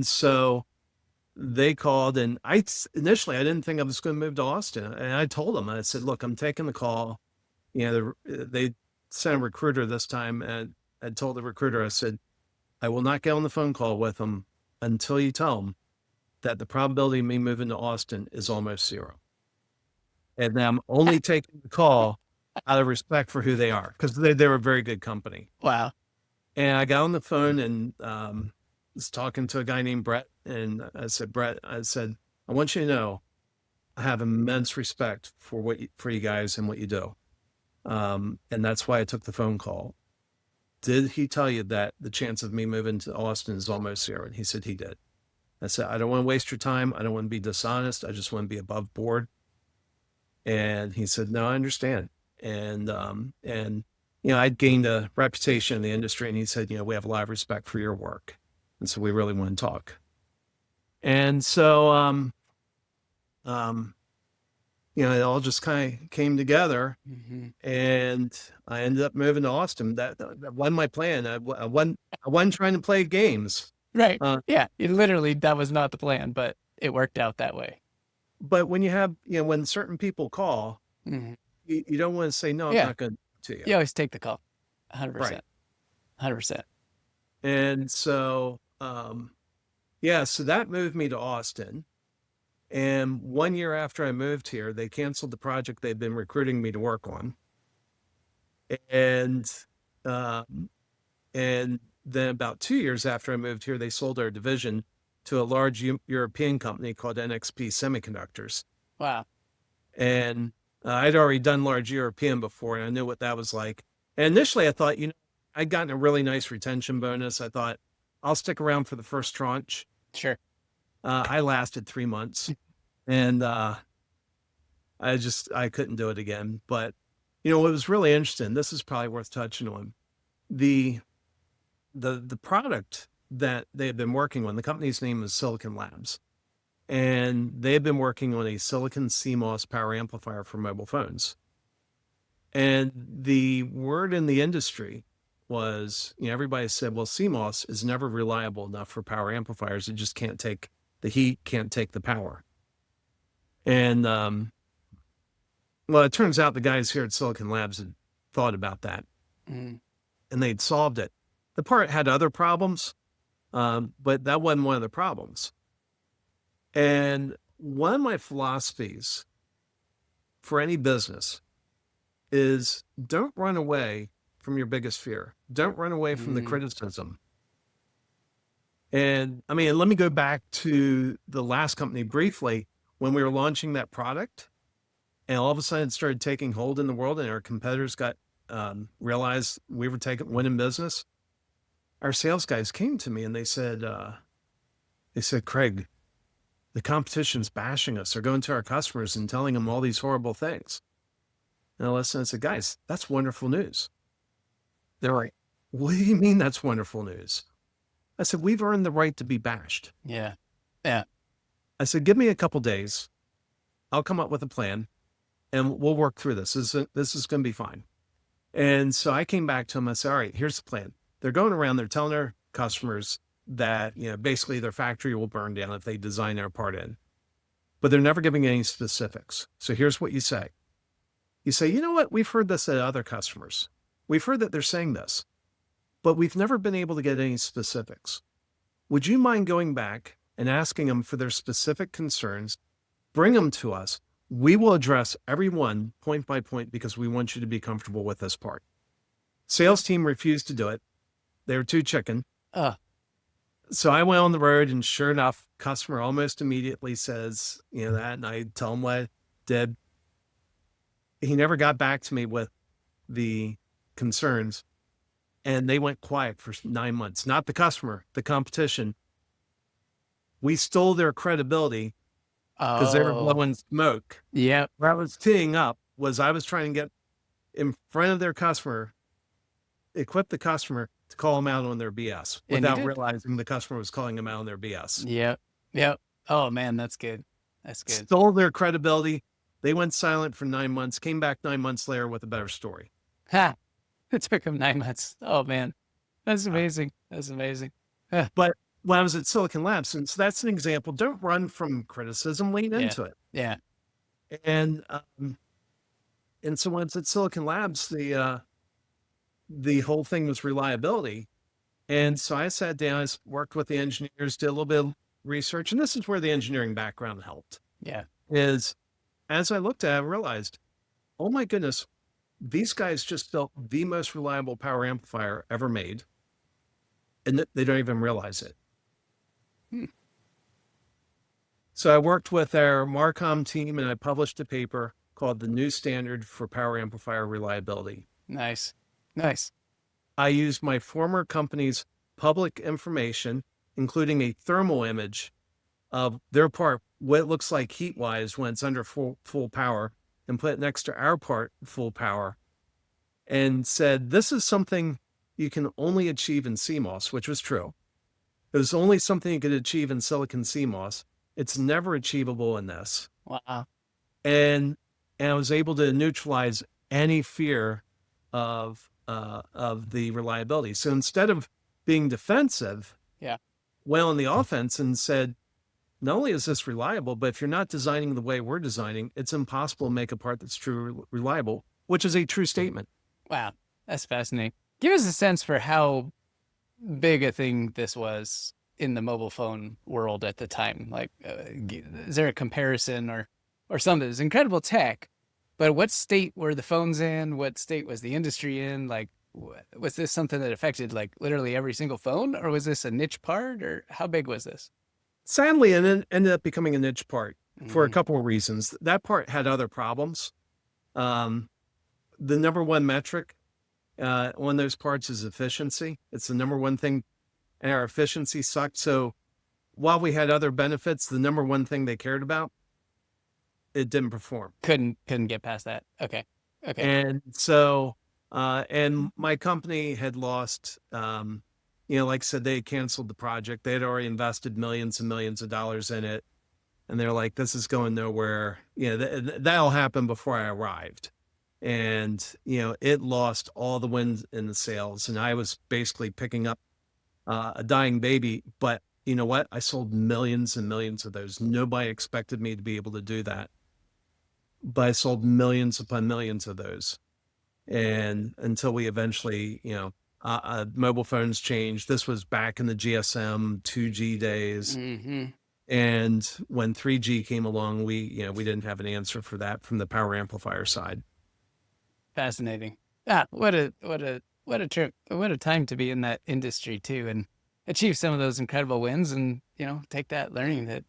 so they called, and initially I didn't think I was going to move to Austin. And I told them, I said, look, I'm taking the call. They sent a recruiter this time, and I told the recruiter, I said, I will not get on the phone call with them until you tell them that the probability of me moving to Austin is almost zero. And I'm only taking the call out of respect for who they are, because they're a very good company. Wow. And I got on the phone and was talking to a guy named Brett. And I said, Brett, I want you to know I have immense respect for you guys and what you do. And that's why I took the phone call. Did he tell you that the chance of me moving to Austin is almost zero? And he said he did. I said, I don't want to waste your time. I don't want to be dishonest. I just want to be above board. And he said, no, I understand. And I'd gained a reputation in the industry, and he said, we have a lot of respect for your work. And so we really want to talk. And so, it all just kind of came together, Mm-hmm. and I ended up moving to Austin. That wasn't my plan. I wasn't trying to play games. Right. Yeah. That was not the plan, but it worked out that way. But when you have, when certain people call, Mm-hmm. you don't want to say, no, I'm Yeah. not going to you. You always take the call. 100%. Right. 100%. And so, so that moved me to Austin. And 1 year after I moved here, they canceled the project they'd been recruiting me to work on. And then about 2 years after I moved here, they sold our division to a large European company called NXP Semiconductors. Wow. And I'd already done large European before, and I knew what that was like. And initially I thought, I'd gotten a really nice retention bonus. I thought I'll stick around for the first tranche. Sure. I lasted 3 months, and I couldn't do it again. But it was really interesting. This is probably worth touching on. The product that they had been working on, the company's name is Silicon Labs, and they had been working on a silicon CMOS power amplifier for mobile phones. And the word in the industry was, everybody said, well, CMOS is never reliable enough for power amplifiers. It just can't take the heat, can't take the power. And, well, it turns out the guys here at Silicon Labs had thought about that, and they'd solved it. The part had other problems, but that wasn't one of the problems. And one of my philosophies for any business is don't run away from your biggest fear. Don't run away from the criticism. And I mean, let me go back to the last company briefly. When we were launching that product, and all of a sudden it started taking hold in the world, and our competitors realized we were winning business. Our sales guys came to me and they said, Craig, the competition's bashing us. They're going to our customers and telling them all these horrible things. And I listened and said, guys, that's wonderful news. They're like, what do you mean that's wonderful news? I said, we've earned the right to be bashed. Yeah. Yeah. I said, give me a couple days. I'll come up with a plan and we'll work through this. This is going to be fine. And so I came back to them. I said, all right, here's the plan. They're going around, they're telling their customers that, basically their factory will burn down if they design their part in, but they're never giving any specifics. So here's what you say. You say, you know what? We've heard this at other customers. We've heard that they're saying this, but we've never been able to get any specifics. Would you mind going back and asking them for their specific concerns? Bring them to us. We will address every one point by point because we want you to be comfortable with this part. Sales team refused to do it. They were too chicken. So I went on the road, and sure enough, customer almost immediately says, that, and I tell him what I did. He never got back to me with the concerns, and they went quiet for 9 months. Not the customer, the competition. We stole their credibility because they were blowing smoke. Yeah. What I was teeing up was I was trying to get in front of their customer, equip the customer to call them out on their BS without realizing the customer was calling them out on their BS. Yep. Yep. Oh man, that's good. That's good. Stole their credibility. They went silent for 9 months, came back 9 months later with a better story. Ha! It took them 9 months. Oh man, that's amazing. That's amazing. But when I was at Silicon Labs, since that's an example, don't run from criticism, lean into it. Yeah. And so when it's at Silicon Labs, the whole thing was reliability. And so I sat down, I worked with the engineers, did a little bit of research, and this is where the engineering background helped. Yeah. Is as I looked at it, I realized, oh my goodness, these guys just built the most reliable power amplifier ever made, and they don't even realize it. So I worked with our Marcom team, and I published a paper called The New Standard for Power Amplifier Reliability. Nice. Nice. I used my former company's public information, including a thermal image of their part, what it looks like heat-wise when it's under full power, and put it next to our part, full power, and said, this is something you can only achieve in CMOS, which was true. It was only something you could achieve in silicon CMOS. It's never achievable in this. Wow. And I was able to neutralize any fear of the reliability. So instead of being defensive, went on the offense and said, not only is this reliable, but if you're not designing the way we're designing, it's impossible to make a part that's true reliable, which is a true statement. Wow. That's fascinating. Give us a sense for how big a thing this was in the mobile phone world at the time. Like, is there a comparison or something? It's incredible tech, but what state were the phones in? What state was the industry in? Like, was this something that affected like literally every single phone, or was this a niche part, or how big was this? Sadly, it ended up becoming a niche part for a couple of reasons. That part had other problems. The number one metric on those parts is efficiency. It's the number one thing, and our efficiency sucked. So while we had other benefits, the number one thing they cared about, it didn't perform. Couldn't get past that. Okay. And so, and my company had lost, like I said, they had canceled the project. They had already invested millions and millions of dollars in it. And they're like, this is going nowhere. That'll happen before I arrived. And, it lost all the wind in the sails. And I was basically picking up a dying baby. But you know what? I sold millions and millions of those. Nobody expected me to be able to do that. But I sold millions upon millions of those. And until we eventually, mobile phones changed. This was back in the GSM 2G days. Mm-hmm. And when 3G came along, we didn't have an answer for that from the power amplifier side. Fascinating. What a trip. What a time to be in that industry too, and achieve some of those incredible wins, and take that learning that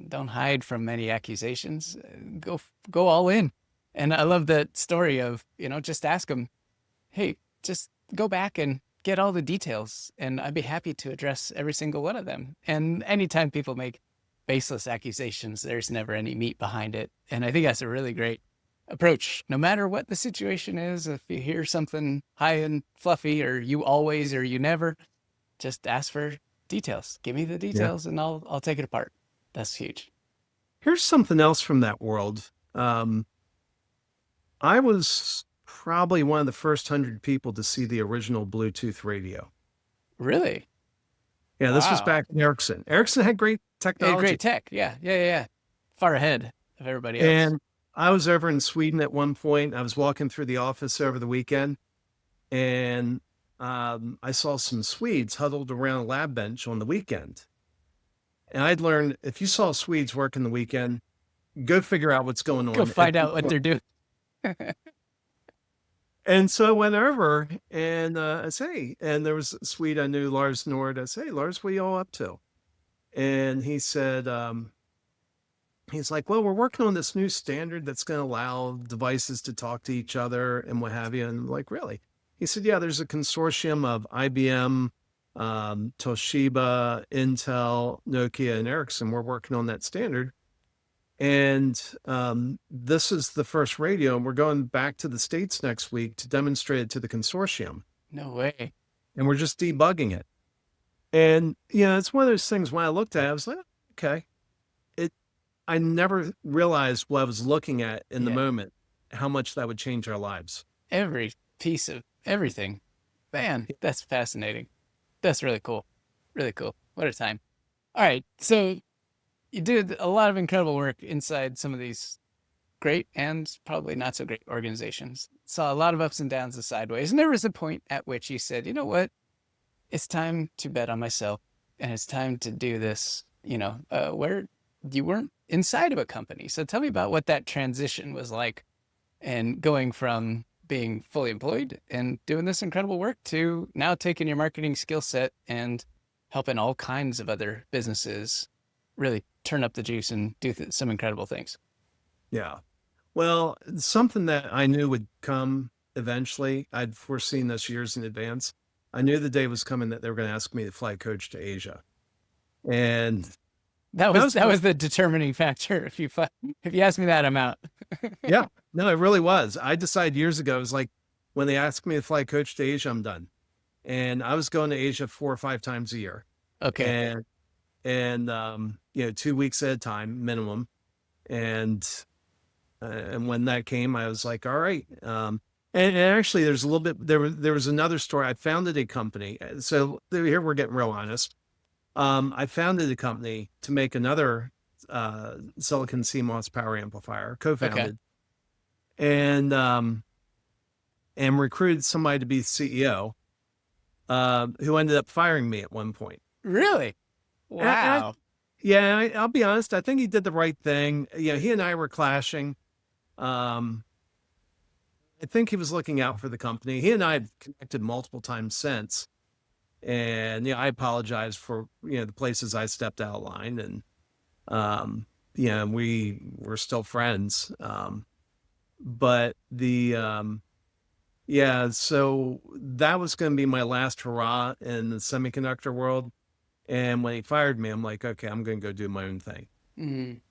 don't hide from many accusations. Go all in. And I love that story of just ask them, hey, just go back and get all the details, and I'd be happy to address every single one of them. And anytime people make baseless accusations, there's never any meat behind it. And I think that's a really great approach. No matter what the situation is, if you hear something high and fluffy, or you always or you never, just ask for details. Give me the details, and I'll take it apart. That's huge. Here's something else from that world. I was probably one of the first 100 people to see the original Bluetooth radio. Really? Yeah, this was back in Ericsson. Ericsson had great technology. Great tech. Yeah. Far ahead of everybody else. And I was over in Sweden at one point. I was walking through the office over the weekend, and I saw some Swedes huddled around a lab bench on the weekend. And I'd learned, if you saw Swedes working the weekend, go figure out what's going on. Go find out what they're doing. And so I went over and I say, and there was a Swede I knew, Lars Nord. I say, hey, Lars, what are you all up to? And he said, he's like, well, we're working on this new standard that's going to allow devices to talk to each other and what have you. And I'm like, really? He said, yeah, there's a consortium of IBM, Toshiba, Intel, Nokia, and Ericsson. We're working on that standard. And this is the first radio, and we're going back to the States next week to demonstrate it to the consortium. No way. And we're just debugging it. And, it's one of those things when I looked at it, I was like, okay. I never realized what I was looking at in the moment, how much that would change our lives. Every piece of everything. Man, that's fascinating. That's really cool. Really cool. What a time. All right. So you did a lot of incredible work inside some of these great and probably not so great organizations. Saw a lot of ups and downs and sideways. And there was a point at which you said, you know what? It's time to bet on myself. And it's time to do this, where you weren't inside of a company. So tell me about what that transition was like, and going from being fully employed and doing this incredible work to now taking your marketing skill set and helping all kinds of other businesses really turn up the juice and do some incredible things. Yeah. Well, something that I knew would come eventually. I'd foreseen this years in advance. I knew the day was coming that they were going to ask me to fly coach to Asia. And that was the determining factor. If you ask me that, I'm out. Yeah, no, it really was. I decided years ago, it was like, when they asked me to fly coach to Asia, I'm done. And I was going to Asia 4 or 5 times a year. Okay. And 2 weeks at a time minimum. And when that came, I was like, all right. And actually there's a little bit, there was another story. I founded a company. So here we're getting real honest. I founded a company to make another silicon CMOS power amplifier, co-founded, and recruited somebody to be CEO, who ended up firing me at one point. Really? Wow. I'll be honest. I think he did the right thing. He and I were clashing. I think he was looking out for the company. He and I have connected multiple times since. And, I apologize for, the places I stepped out of line, and, we were still friends. But Yeah, so that was going to be my last hurrah in the semiconductor world. And when he fired me, I'm like, okay, I'm going to go do my own thing. Mm.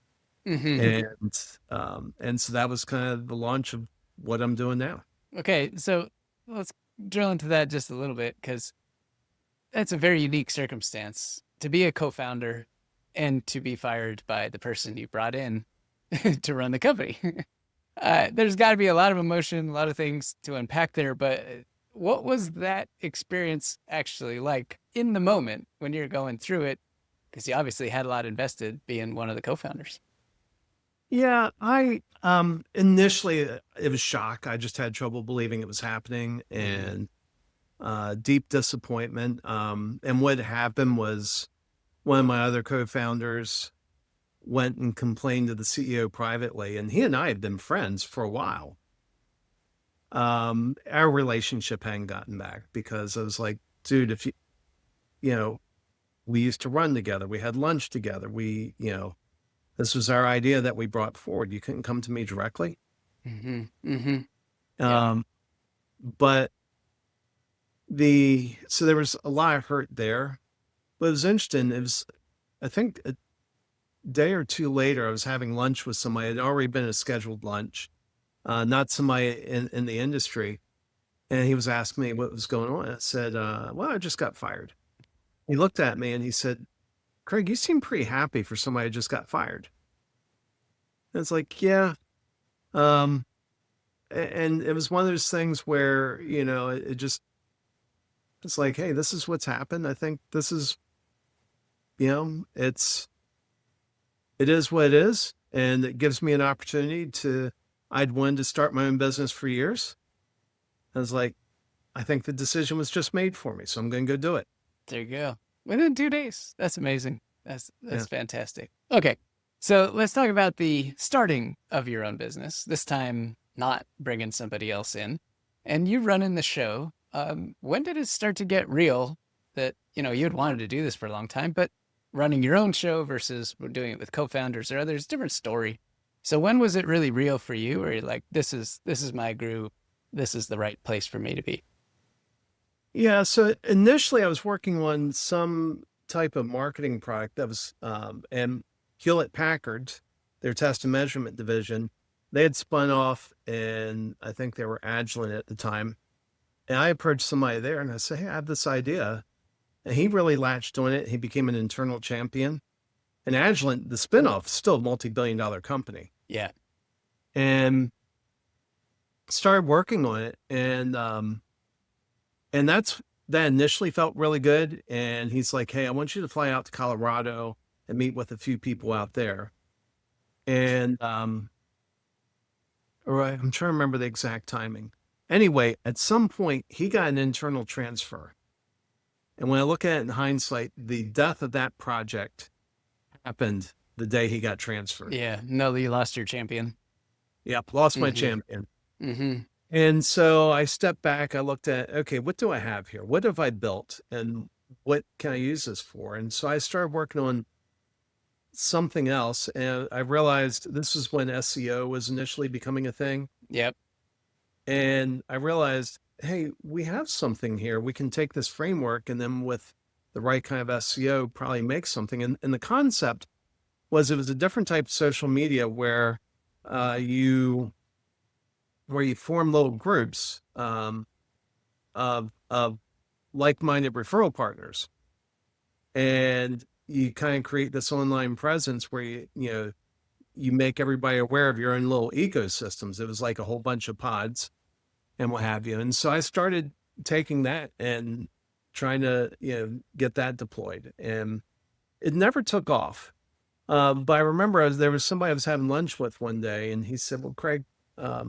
Hmm. And so that was kind of the launch of what I'm doing now. Okay, so let's drill into that just a little bit because that's a very unique circumstance to be a co-founder and to be fired by the person you brought in to run the company. There's got to be a lot of emotion, a lot of things to unpack there, but what was that experience actually like in the moment when you're going through it? Because you obviously had a lot invested being one of the co-founders. Yeah, I initially it was shock. I just had trouble believing it was happening and deep disappointment. And what happened was one of my other co-founders went and complained to the CEO privately, and he and I had been friends for a while. Our relationship hadn't gotten back because I was like, dude, if you know, we used to run together, we had lunch together, this was our idea that we brought forward. You couldn't come to me directly. Mm-hmm. Mm-hmm. Yeah. Um, but so there was a lot of hurt there, but it was interesting. It was, I think a day or two later, I was having lunch with somebody. It had already been a scheduled lunch, not somebody in the industry. And he was asking me what was going on. I said, well, I just got fired. He looked at me and he said, Craig, you seem pretty happy for somebody who just got fired. And it's like, yeah. And it was one of those things where, it's like, hey, this is what's happened. I think this is, it is what it is. And it gives me an opportunity I'd wanted to start my own business for years. I was like, I think the decision was just made for me. So I'm going to go do it. There you go. Within 2 days. That's amazing. That's Yeah. fantastic. Okay. So let's talk about the starting of your own business. This time, not bringing somebody else in, and you running the show. When did it start to get real that, you had wanted to do this for a long time, but running your own show versus doing it with co-founders or others, different story. So when was it really real for you? Or you're like, this is my group. This is the right place for me to be. Yeah. So initially I was working on some type of marketing product that was, and Hewlett Packard, their test and measurement division, they had spun off and I think they were Agilent at the time. And I approached somebody there and I said, hey, I have this idea. And he really latched on it. He became an internal champion. And Agilent, the spinoff, is still a multi-billion-dollar company. Yeah. And started working on it. And that initially felt really good. And he's like, hey, I want you to fly out to Colorado and meet with a few people out there. And I'm trying to remember the exact timing. Anyway, at some point, he got an internal transfer. And when I look at it in hindsight, the death of that project happened the day he got transferred. Yeah. No, you lost your champion. Yep, lost my champion. Mm-hmm. And so I stepped back. I looked at, okay, what do I have here? What have I built? And what can I use this for? And so I started working on something else. And I realized this is when SEO was initially becoming a thing. Yep. And I realized, hey, we have something here. We can take this framework and then with the right kind of SEO, probably make something. And the concept was it was a different type of social media where you form little groups of like-minded referral partners. And you kind of create this online presence where you make everybody aware of your own little ecosystems. It was like a whole bunch of pods and what have you. And so I started taking that and trying to, get that deployed. And it never took off. But I remember there was somebody I was having lunch with one day and he said, well, Craig, I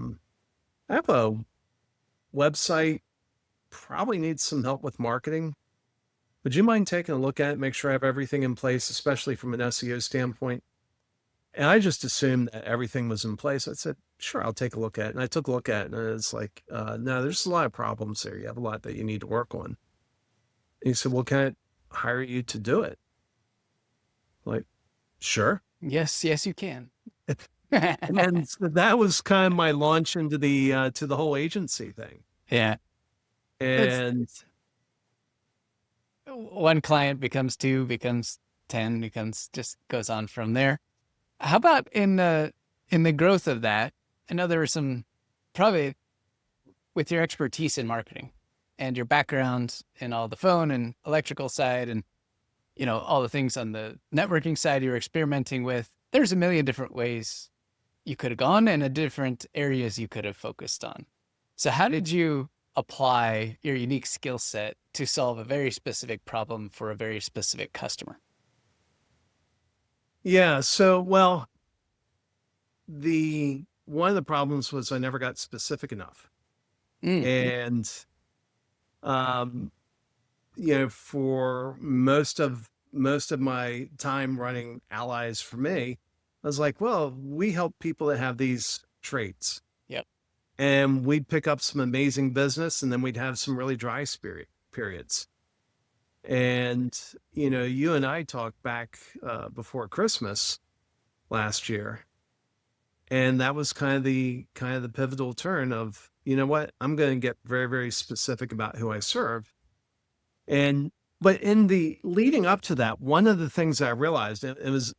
have a website, probably needs some help with marketing. Would you mind taking a look at it, make sure I have everything in place, especially from an SEO standpoint? And I just assumed that everything was in place. I said, sure, I'll take a look at it. And I took a look at it and it's like, no, there's a lot of problems there. You have a lot that you need to work on. And he said, well, can I hire you to do it? Like, sure. Yes, you can. And so that was kind of my launch into the whole agency thing. Yeah. It's And one client becomes two, becomes 10, becomes just goes on from there. How about in the growth of that? I know there were some probably with your expertise in marketing and your background in all the phone and electrical side and all the things on the networking side you're experimenting with. There's a million different ways you could have gone and a different areas you could have focused on. So how did you apply your unique skill set to solve a very specific problem for a very specific customer? yeah, so, well, the one of the problems was I never got specific enough. Mm, And, um, for most of my time running Allies for me, I was like, well, we help people that have these traits. yep. And we'd pick up some amazing business, and then we'd have some really dry periods. And, you and I talked back before Christmas last year, and that was kind of the pivotal turn of, you know what, I'm going to get very, very specific about who I serve. And, but in the leading up to that, one of the things I realized, it was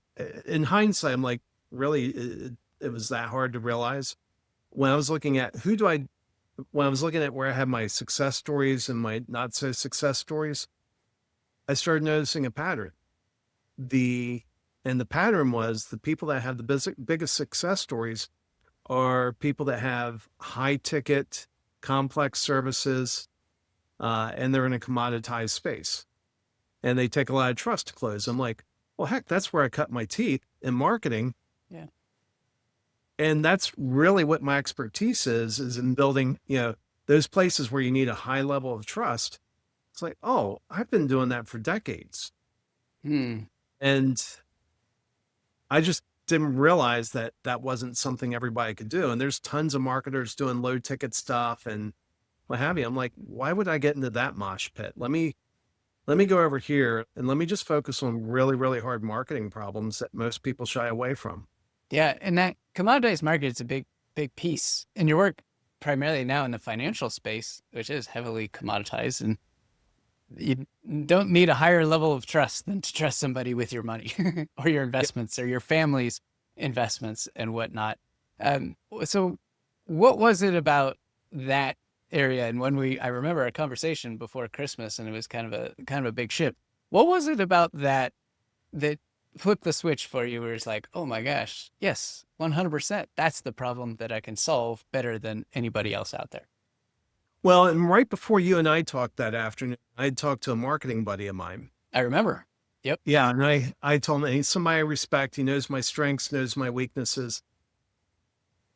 in hindsight, I'm like, really, it was that hard to realize when I was looking at when I was looking at where I had my success stories and my not so success stories, I started noticing a pattern. And the pattern was the people that have the biggest success stories are people that have high ticket, complex services, and they're in a commoditized space. And they take a lot of trust to close. I'm like, well, heck, that's where I cut my teeth in marketing. Yeah. And that's really what my expertise is in building, those places where you need a high level of trust. It's like, oh, I've been doing that for decades. Hmm. And I just didn't realize that that wasn't something everybody could do. And there's tons of marketers doing low ticket stuff and what have you. I'm like, why would I get into that mosh pit? Let me go over here and let me just focus on really, really hard marketing problems that most people shy away from. Yeah, and that commoditized market is a big piece. And your work primarily now in the financial space, which is heavily commoditized, and you don't need a higher level of trust than to trust somebody with your money or your investments or your family's investments and whatnot. So what was it about that area? And I remember a conversation before Christmas and it was kind of a big shift. What was it about that flipped the switch for you where it's like, oh my gosh, yes, 100%. That's the problem that I can solve better than anybody else out there. Well, and right before you and I talked that afternoon, I talked to a marketing buddy of mine. I remember. Yep. Yeah. And I told him he's somebody I respect. He knows my strengths, knows my weaknesses.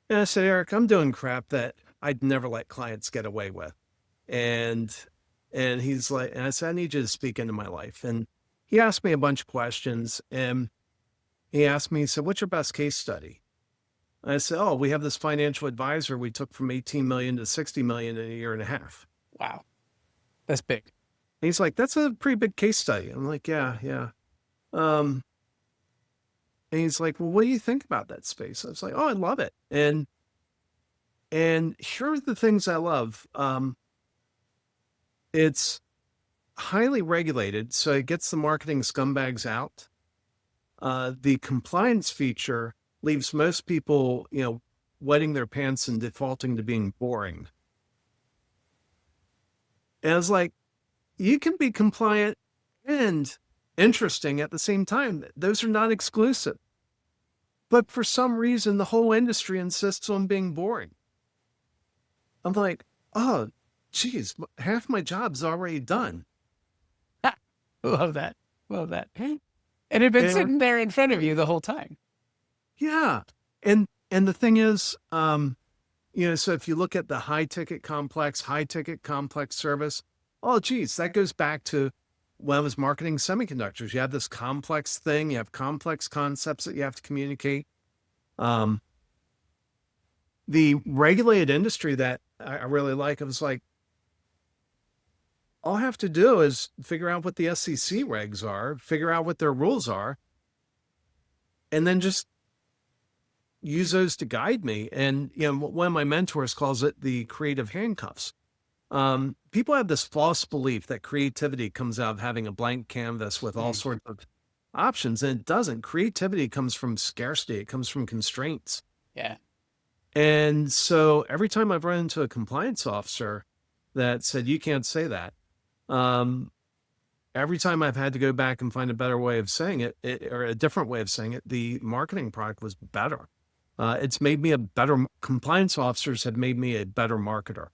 And I said, Eric, I'm doing crap that I'd never let clients get away with. And he's like, and I said, I need you to speak into my life. And he asked me a bunch of questions and he asked me, he said, what's your best case study? I said, oh, we have this financial advisor we took from 18 million to 60 million in a year and a half. Wow. That's big. And he's like, that's a pretty big case study. I'm like, yeah. And he's like, well, what do you think about that space? I was like, oh, I love it. And here are the things I love. It's highly regulated, so it gets the marketing scumbags out. The compliance feature leaves most people, wetting their pants and defaulting to being boring. And I was like, you can be compliant and interesting at the same time. Those are not exclusive. But for some reason, the whole industry insists on being boring. I'm like, oh, geez, half my job's already done. Love that. Love that. And it'd been sitting there in front of you the whole time. Yeah. And the thing is, so if you look at the high ticket complex service, oh, geez, that goes back to when I was marketing semiconductors. You have this complex thing, you have complex concepts that you have to communicate. The regulated industry that I really like, it was like, all I have to do is figure out what the SEC regs are, figure out what their rules are, and then just use those to guide me. And, one of my mentors calls it the creative handcuffs. people have this false belief that creativity comes out of having a blank canvas with all Mm. sorts of options, and it doesn't. Creativity comes from scarcity. It comes from constraints. Yeah. And so every time I've run into a compliance officer that said, you can't say that, every time I've had to go back and find a better way of saying it, or a different way of saying it, the marketing product was better. It's made me a better, compliance officers have made me a better marketer.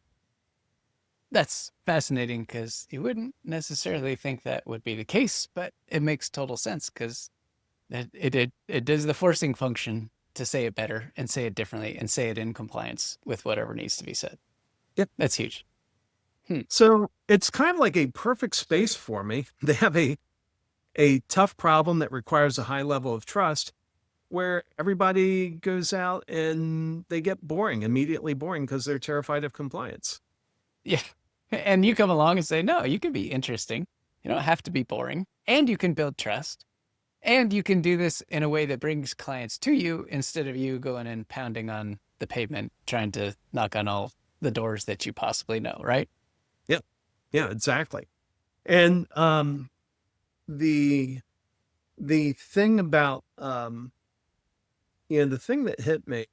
That's fascinating because you wouldn't necessarily think that would be the case, but it makes total sense because it does the forcing function to say it better and say it differently and say it in compliance with whatever needs to be said. Yep. That's huge. So it's kind of like a perfect space for me. They have a tough problem that requires a high level of trust where everybody goes out and they get boring, immediately boring because they're terrified of compliance. Yeah. And you come along and say, no, you can be interesting. You don't have to be boring. And you can build trust. And you can do this in a way that brings clients to you instead of you going and pounding on the pavement, trying to knock on all the doors that you possibly know, right? Yep. Yeah, exactly. And the thing about the thing that hit me,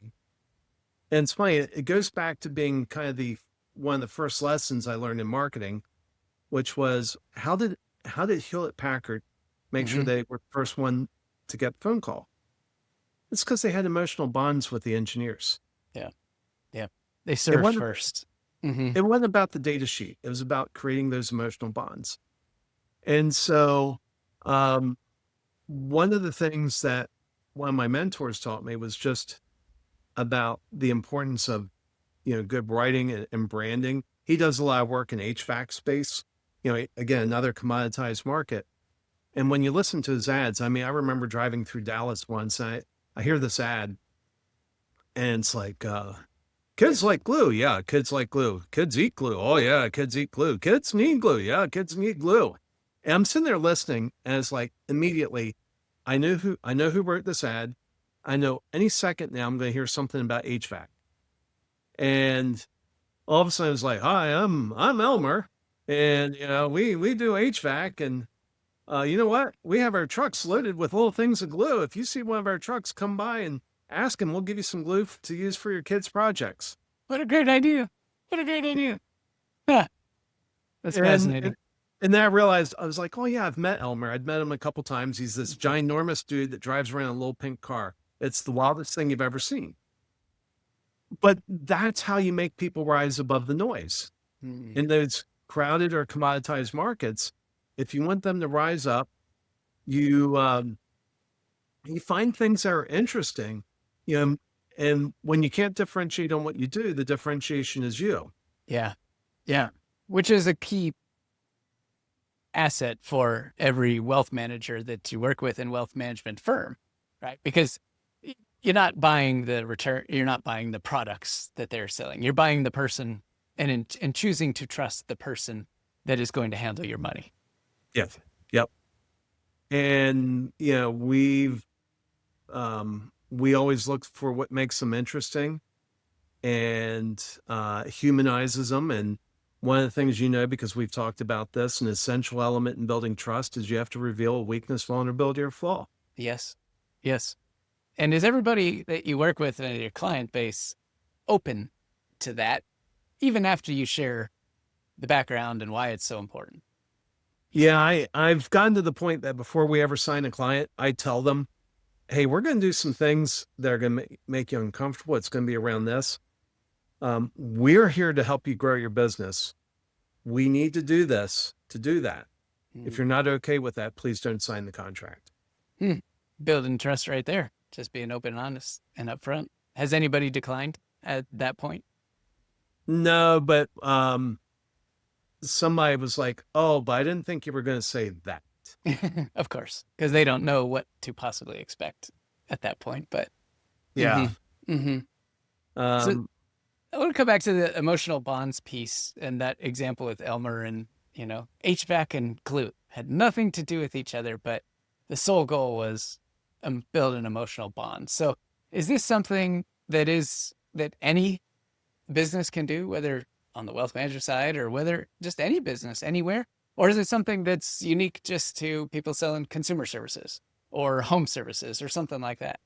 and it's funny, it goes back to being kind of one of the first lessons I learned in marketing, which was how did Hewlett Packard make sure they were the first one to get the phone call? It's because they had emotional bonds with the engineers. Yeah. Yeah. They served first. It wasn't about the data sheet. It was about creating those emotional bonds. And so one of the things that one of my mentors taught me was just about the importance of, good writing and branding. He does a lot of work in HVAC space, again, another commoditized market. And when you listen to his ads, I mean, I remember driving through Dallas once, and I hear this ad and it's like, kids like glue. Yeah. Kids like glue. Kids eat glue. Oh yeah. Kids eat glue. Kids need glue. Yeah. Kids need glue. And I'm sitting there listening and it's like immediately I know who wrote this ad. I know any second now I'm going to hear something about HVAC. And all of a sudden it's like, hi, I'm Elmer. And, we do HVAC and, you know what? We have our trucks loaded with little things of glue. If you see one of our trucks, come by and ask him. We'll give you some glue to use for your kids' projects. What a great idea. What a great idea. Yeah. That's fascinating. And then I realized, I was like, oh yeah, I've met Elmer. I'd met him a couple times. He's this ginormous dude that drives around in a little pink car. It's the wildest thing you've ever seen. But that's how you make people rise above the noise. In those crowded or commoditized markets, if you want them to rise up, you find things that are interesting, and when you can't differentiate on what you do, the differentiation is you. Yeah. Yeah. Which is a key asset for every wealth manager that you work with in wealth management firm, right? Because you're not buying the return, you're not buying the products that they're selling. You're buying the person and choosing to trust the person that is going to handle your money. Yes. Yep. And, we always look for what makes them interesting and humanizes them. And one of the things, because we've talked about this, an essential element in building trust is you have to reveal a weakness, vulnerability, or flaw. Yes. Yes. And is everybody that you work with in your client base open to that, even after you share the background and why it's so important? Yeah, I've gotten to the point that before we ever sign a client, I tell them, hey, we're going to do some things that are going to make you uncomfortable. It's going to be around this. We're here to help you grow your business. We need to do this to do that. If you're not okay with that, please don't sign the contract. Building trust right there. Just being open and honest and upfront. Has anybody declined at that point? No, but somebody was like, oh, but I didn't think you were going to say that. Of course, because they don't know what to possibly expect at that point. But yeah. So I want to come back to the emotional bonds piece and that example with Elmer and, HVAC and glue had nothing to do with each other, but the sole goal was build an emotional bond. So is this something that any business can do, whether on the wealth manager side, or whether just any business anywhere? Or is it something that's unique just to people selling consumer services or home services or something like that?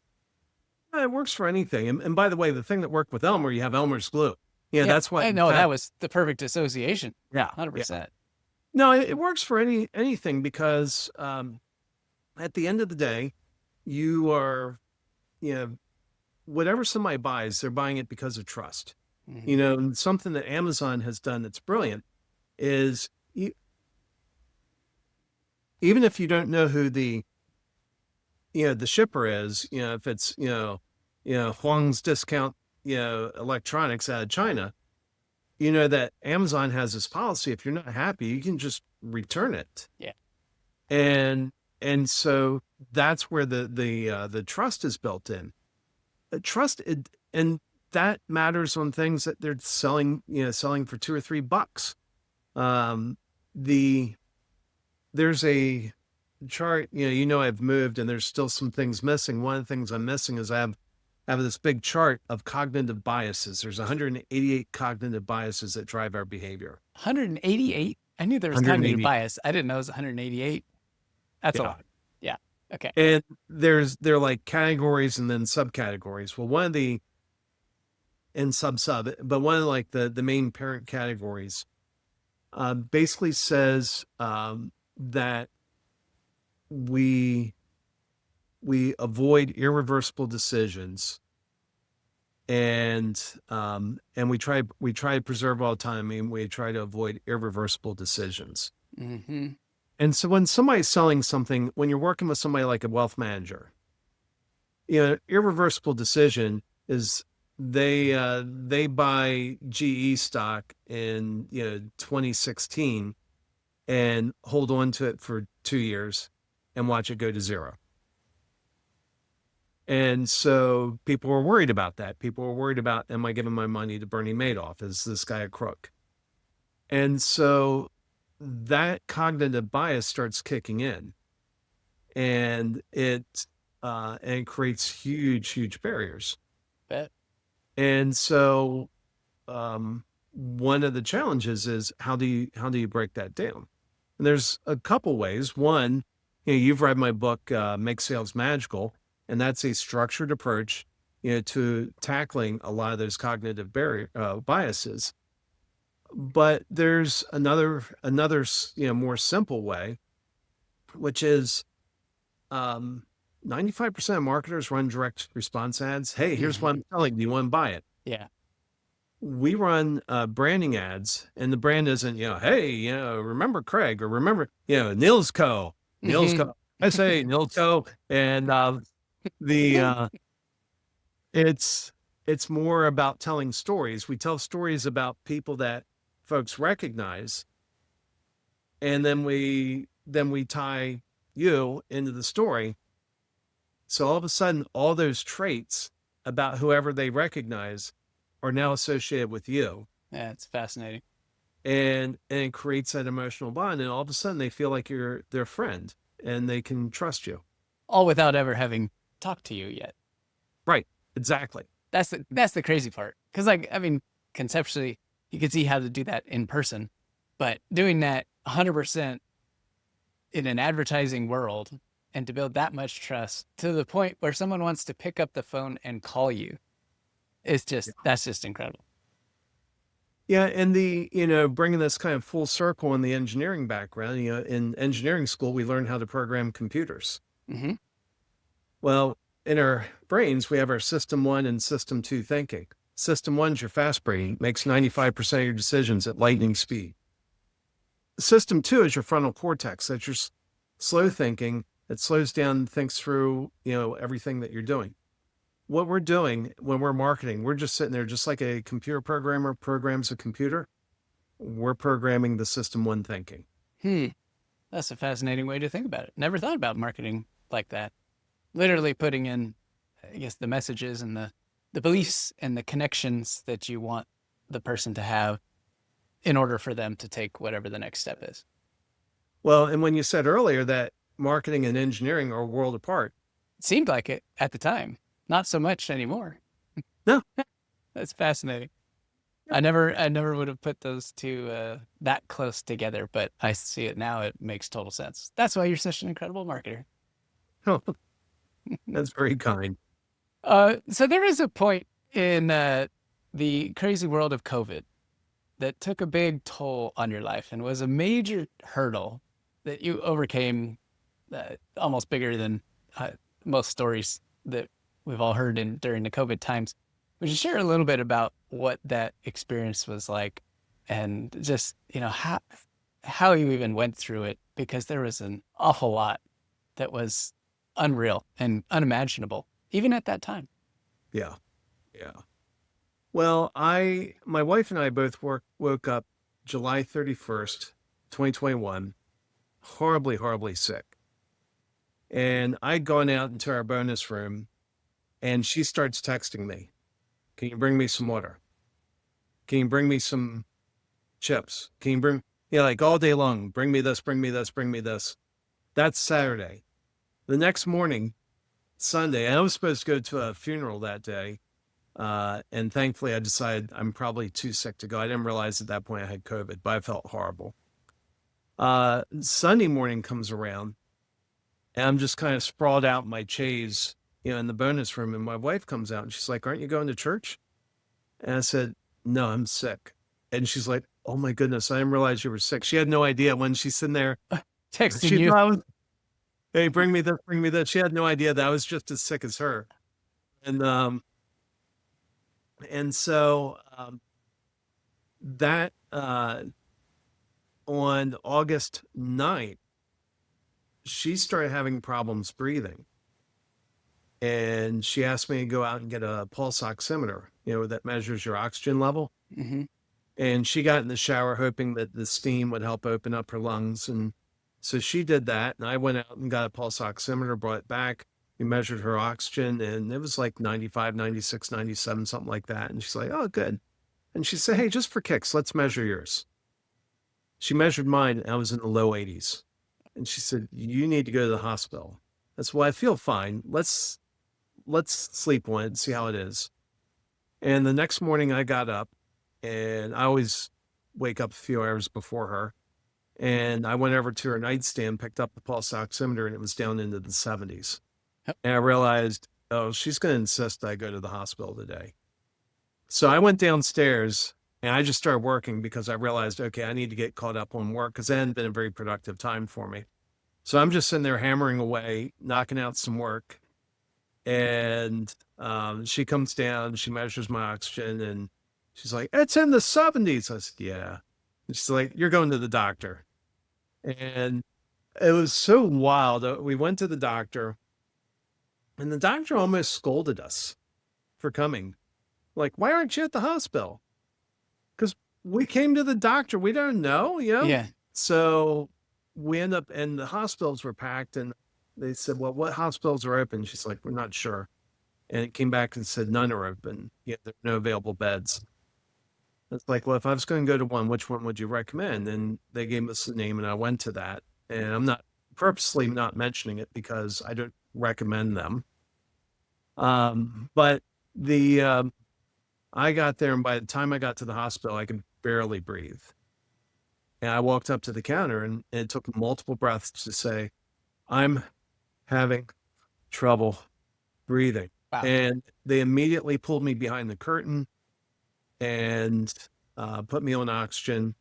It works for anything. And by the way, the thing that worked with Elmer, you have Elmer's glue. Yeah, Yeah, that's what. I know that was the perfect association. Yeah, 100%. No, it works for anything because at the end of the day, you are, you know, whatever somebody buys, they're buying it because of trust. Mhm. You know, and something that Amazon has done that's brilliant is even if you don't know who the shipper is, if it's Huang's Discount electronics out of China, that Amazon has this policy. If you're not happy, you can just return it. Yeah. And so that's where the trust is built in. And that matters on things that they're selling for $2 or $3. There's a chart, I've moved and there's still some things missing. One of the things I'm missing is I have this big chart of cognitive biases. There's 188 cognitive biases that drive our behavior. 188? I knew there was cognitive bias. I didn't know it was 188. That's a lot. Yeah. Okay. And they're like categories and then subcategories. Well, one of the the main parent categories basically says that we avoid irreversible decisions, and we try to preserve autonomy, and we try to avoid irreversible decisions. Mm-hmm. And so when somebody's selling something, when you're working with somebody like a wealth manager, irreversible decision is they buy GE stock in 2016 and hold on to it for 2 years and watch it go to zero. And so people were worried about that. People were worried about, am I giving my money to Bernie Madoff? Is this guy a crook? And so that cognitive bias starts kicking in, and it creates huge barriers. Bet. And so one of the challenges is how do you break that down? And there's a couple ways. One, you've read my book, Make Sales Magical, and that's a structured approach, to tackling a lot of those cognitive biases. But there's another, more simple way, which is 95% of marketers run direct response ads. Hey, here's what I'm selling. Do you want to buy it? Yeah. We run branding ads, and the brand isn't, hey, remember Craig, or remember, Nils Co. Nils Co. I say Nils Co. And it's more about telling stories. We tell stories about people that folks recognize, and then we tie you into the story. So all of a sudden, all those traits about whoever they recognize are now associated with you. Yeah, it's fascinating. And it creates that emotional bond, and all of a sudden they feel like you're their friend and they can trust you. All without ever having talked to you yet. Right. Exactly. That's the crazy part. Because conceptually, you could see how to do that in person, but doing that 100% in an advertising world, and to build that much trust to the point where someone wants to pick up the phone and call you, it's just, that's just incredible. Yeah. And bringing this kind of full circle in the engineering background, in engineering school, we learn how to program computers. Mm-hmm. Well, in our brains, we have our system 1 and system 2 thinking. System 1 is your fast brain, makes 95% of your decisions at lightning speed. System 2 is your frontal cortex. That's your slow thinking. It slows down, thinks through, everything that you're doing. What we're doing when we're marketing, we're just sitting there, just like a computer programmer programs a computer. We're programming the system 1 thinking. That's a fascinating way to think about it. Never thought about marketing like that. Literally putting in, I guess, the messages and the beliefs and the connections that you want the person to have in order for them to take whatever the next step is. Well, and when you said earlier that marketing and engineering are a world apart. It seemed like it at the time. Not so much anymore. No. That's fascinating. I never would have put those two that close together, but I see it now. It makes total sense. That's why you're such an incredible marketer. Oh, that's very kind. So there is a point in the crazy world of COVID that took a big toll on your life and was a major hurdle that you overcame, almost bigger than most stories that we've all heard during the COVID times. Would you share a little bit about what that experience was like, and just how you even went through it? Because there was an awful lot that was unreal and unimaginable, even at that time. Yeah. Yeah. Well, my wife and I both woke up July 31st, 2021, horribly, horribly sick. And I'd gone out into our bonus room and she starts texting me, can you bring me some water? Can you bring me some chips? Can you bring, like all day long, bring me this, bring me this, bring me this. That's Saturday. The next morning, Sunday, I was supposed to go to a funeral that day. And thankfully I decided I'm probably too sick to go. I didn't realize at that point I had COVID, but I felt horrible. Sunday morning comes around and I'm just kind of sprawled out in my chaise, in the bonus room. And my wife comes out and she's like, aren't you going to church? And I said, no, I'm sick. And she's like, oh my goodness, I didn't realize you were sick. She had no idea when she's sitting there Texting she you. thought I was, hey, bring me this, bring me that. She had no idea that I was just as sick as her. And so that on August 9th, she started having problems breathing. And she asked me to go out and get a pulse oximeter, that measures your oxygen level. Mm-hmm. And she got in the shower hoping that the steam would help open up her lungs. And so she did that. And I went out and got a pulse oximeter, brought it back. We measured her oxygen and it was like 95, 96, 97, something like that. And she's like, oh, good. And she said, hey, just for kicks, let's measure yours. She measured mine and I was in the low 80s. And she said, you need to go to the hospital. I said, well, I feel fine. Let's sleep on it and see how it is. And the next morning I got up and I always wake up a few hours before her. And I went over to her nightstand, picked up the pulse oximeter, and it was down into the 70s. Yep. And I realized, oh, she's going to insist I go to the hospital today. So I went downstairs and I just started working because I realized, okay, I need to get caught up on work because it hadn't been a very productive time for me. So I'm just sitting there hammering away, knocking out some work. And she comes down, she measures my oxygen and she's like, it's in the 70s. I said, yeah. And she's like, you're going to the doctor. And it was so wild. We went to the doctor and the doctor almost scolded us for coming. Like, why aren't you at the hospital? Because we came to the doctor. We don't know, Yeah. So we end up, and the hospitals were packed and they said, well, what hospitals are open? She's like, we're not sure. And it came back and said, none are open. There are no available beds. It's like, well, if I was going to go to one, which one would you recommend? And they gave us the name and I went to that. And I'm not purposely not mentioning it because I don't recommend them. But I got there and by the time I got to the hospital, I could barely breathe. And I walked up to the counter and it took multiple breaths to say, I'm having trouble breathing. Wow. And they immediately pulled me behind the curtain and put me on oxygen.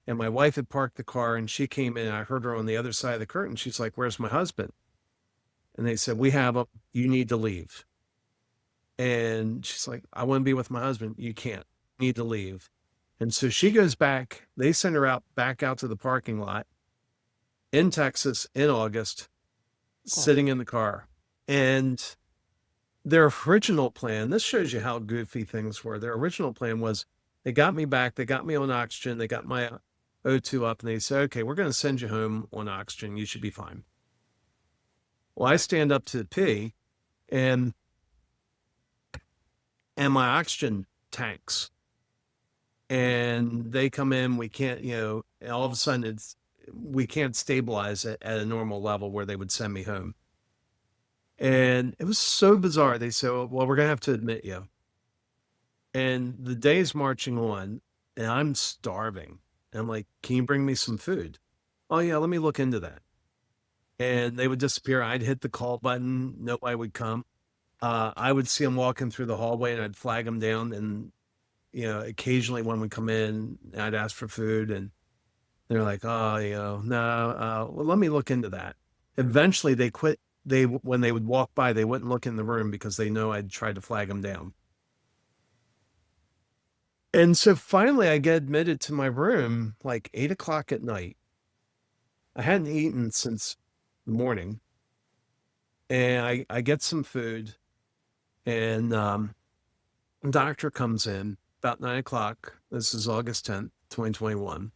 And my wife had parked the car and she came in. I heard her on the other side of the curtain. She's like, where's my husband? And they said, we have him. You need to leave. And she's like, I want to be with my husband. You can't. You need to leave. And so she goes back. They send her back out to the parking lot in Texas in August, sitting in the car. And their original plan, this shows you how goofy things were. Their original plan was they got me back. They got me on oxygen. They got my O2 up and they said, okay, we're going to send you home on oxygen. You should be fine. Well, I stand up to pee and my oxygen tanks and they come in, we can't, all of a sudden we can't stabilize it at a normal level where they would send me home. And it was so bizarre. They said, well, we're going to have to admit you. And the day's marching on and I'm starving. And I'm like, can you bring me some food? Oh yeah, let me look into that. And they would disappear. I'd hit the call button. Nobody would come. I would see them walking through the hallway and I'd flag them down. And, occasionally when we come in, I'd ask for food and they're like, oh, no, well, let me look into that. Eventually they quit. When they would walk by, they wouldn't look in the room because they know I'd tried to flag them down. And so finally I get admitted to my room like 8 o'clock at night. I hadn't eaten since the morning. And I get some food and the doctor comes in about 9 o'clock. This is August 10th, 2021.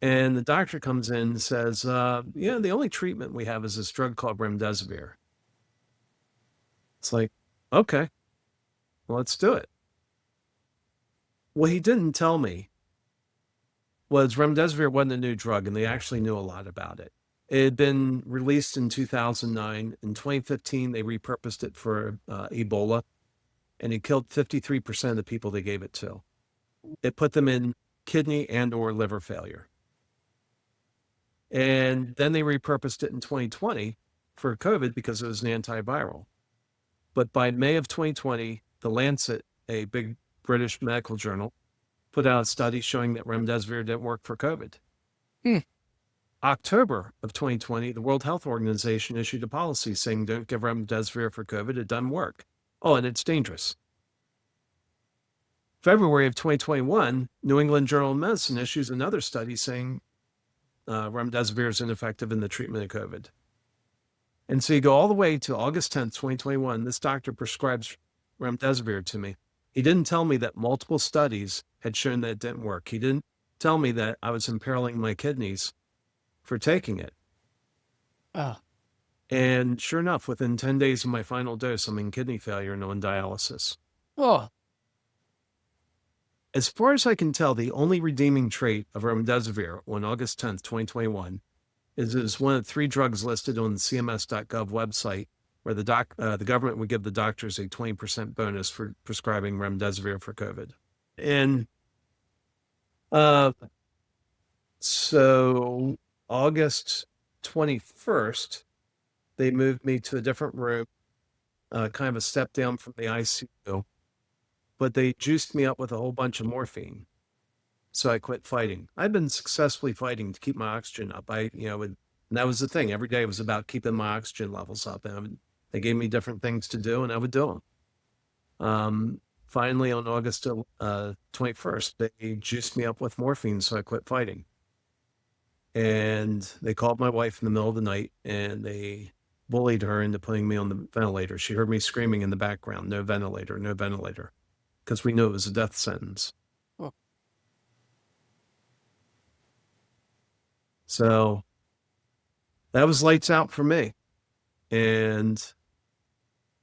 And the doctor comes in and says, the only treatment we have is this drug called remdesivir. It's like, okay, well, let's do it. What he didn't tell me was remdesivir wasn't a new drug, and they actually knew a lot about it. It had been released in 2009. In 2015, they repurposed it for Ebola, and it killed 53% of the people they gave it to. It put them in kidney and or liver failure. And then they repurposed it in 2020 for COVID because it was an antiviral. But by May of 2020, The Lancet, a big British medical journal, put out a study showing that remdesivir didn't work for COVID. October of 2020, the World Health Organization issued a policy saying don't give remdesivir for COVID. It doesn't work. Oh, and it's dangerous. February of 2021, New England Journal of Medicine issues another study saying remdesivir is ineffective in the treatment of COVID. And so you go all the way to August 10th, 2021. This doctor prescribes remdesivir to me. He didn't tell me that multiple studies had shown that it didn't work. He didn't tell me that I was imperiling my kidneys for taking it. Oh. And sure enough, within 10 days of my final dose, I'm in kidney failure and on dialysis. Oh. As far as I can tell, the only redeeming trait of remdesivir on August 10th, 2021 is it is one of 3 drugs listed on the cms.gov website where the government would give the doctors a 20% bonus for prescribing remdesivir for COVID. And so August 21st, they moved me to a different room, kind of a step down from the ICU. But they juiced me up with a whole bunch of morphine. So I quit fighting. I'd been successfully fighting to keep my oxygen up. And that was the thing. Every day was about keeping my oxygen levels up. And they gave me different things to do, and I would do them. Finally, on August 21st, they juiced me up with morphine, so I quit fighting. And they called my wife in the middle of the night, and they bullied her into putting me on the ventilator. She heard me screaming in the background, no ventilator, no ventilator. Because we knew it was a death sentence. Oh. So that was lights out for me. And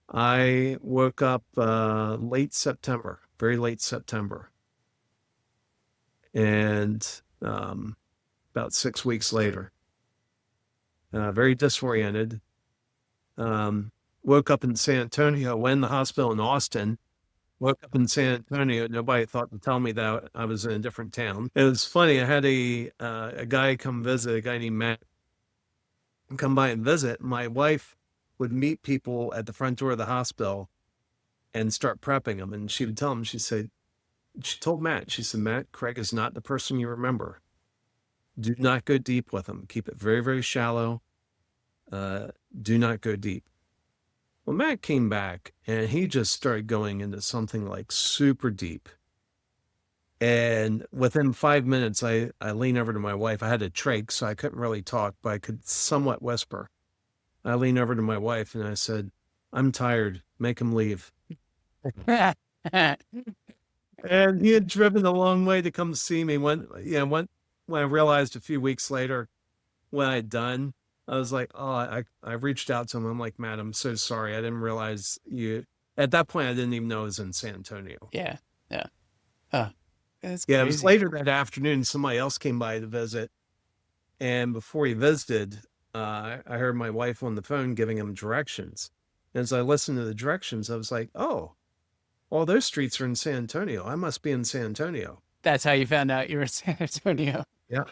I woke up late September, very late September. And about 6 weeks later, very disoriented, woke up in San Antonio, went in the hospital in Austin. Woke up in San Antonio. Nobody thought to tell me that I was in a different town. It was funny. I had a guy come visit, a guy named Matt, come by and visit. My wife would meet people at the front door of the hospital and start prepping them. And she would tell them, she told Matt, she said, Matt, Craig is not the person you remember. Do not go deep with him. Keep it very, very shallow. Do not go deep. Well, Matt came back and he just started going into something like super deep. And within 5 minutes, I leaned over to my wife. I had a trach, so I couldn't really talk, but I could somewhat whisper. I leaned over to my wife and I said, I'm tired. Make him leave. And he had driven a long way to come see me. When I realized a few weeks later what I'd done, I was like, I reached out to him. I'm like, Matt, I'm so sorry. I didn't realize you. At that point, I didn't even know I was in San Antonio. Yeah. Yeah. Oh, that's Yeah, crazy. it was later that afternoon. Somebody else came by to visit. And before he visited, I heard my wife on the phone giving him directions. And as I listened to the directions, I was like, oh, all those streets are in San Antonio. I must be in San Antonio. That's how you found out you were in San Antonio. Yeah.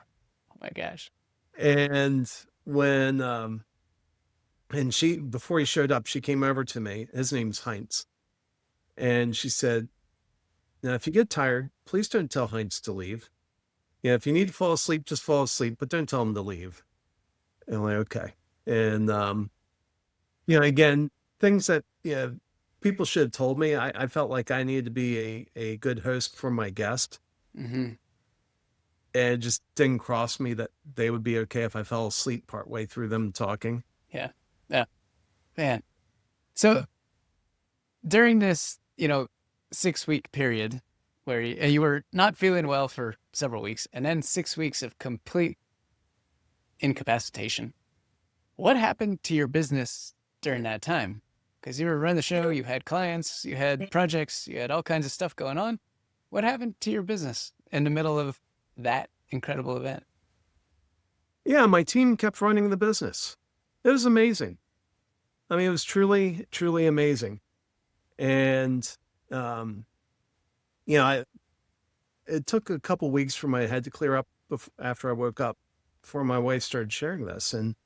Oh my gosh. And when, and she, before he showed up, she came over to me. His name's Heinz. And she said, now, if you get tired, please don't tell Heinz to leave. Yeah, if you need to fall asleep, just fall asleep, but don't tell him to leave. And I'm like, okay. And, again, things that, people should have told me. I felt like I needed to be a good host for my guest. Mm-hmm. And it just didn't cross me that they would be okay if I fell asleep partway through them talking. Yeah. Yeah. Man. So during this, 6-week period where you were not feeling well for several weeks and then 6 weeks of complete incapacitation, what happened to your business during that time? Because you were running the show, you had clients, you had projects, you had all kinds of stuff going on. What happened to your business in the middle of that incredible event? Yeah, my team kept running the business. It was amazing. I mean, it was truly, truly amazing. And, it took a couple weeks for my head to clear up after I woke up before my wife started sharing this. And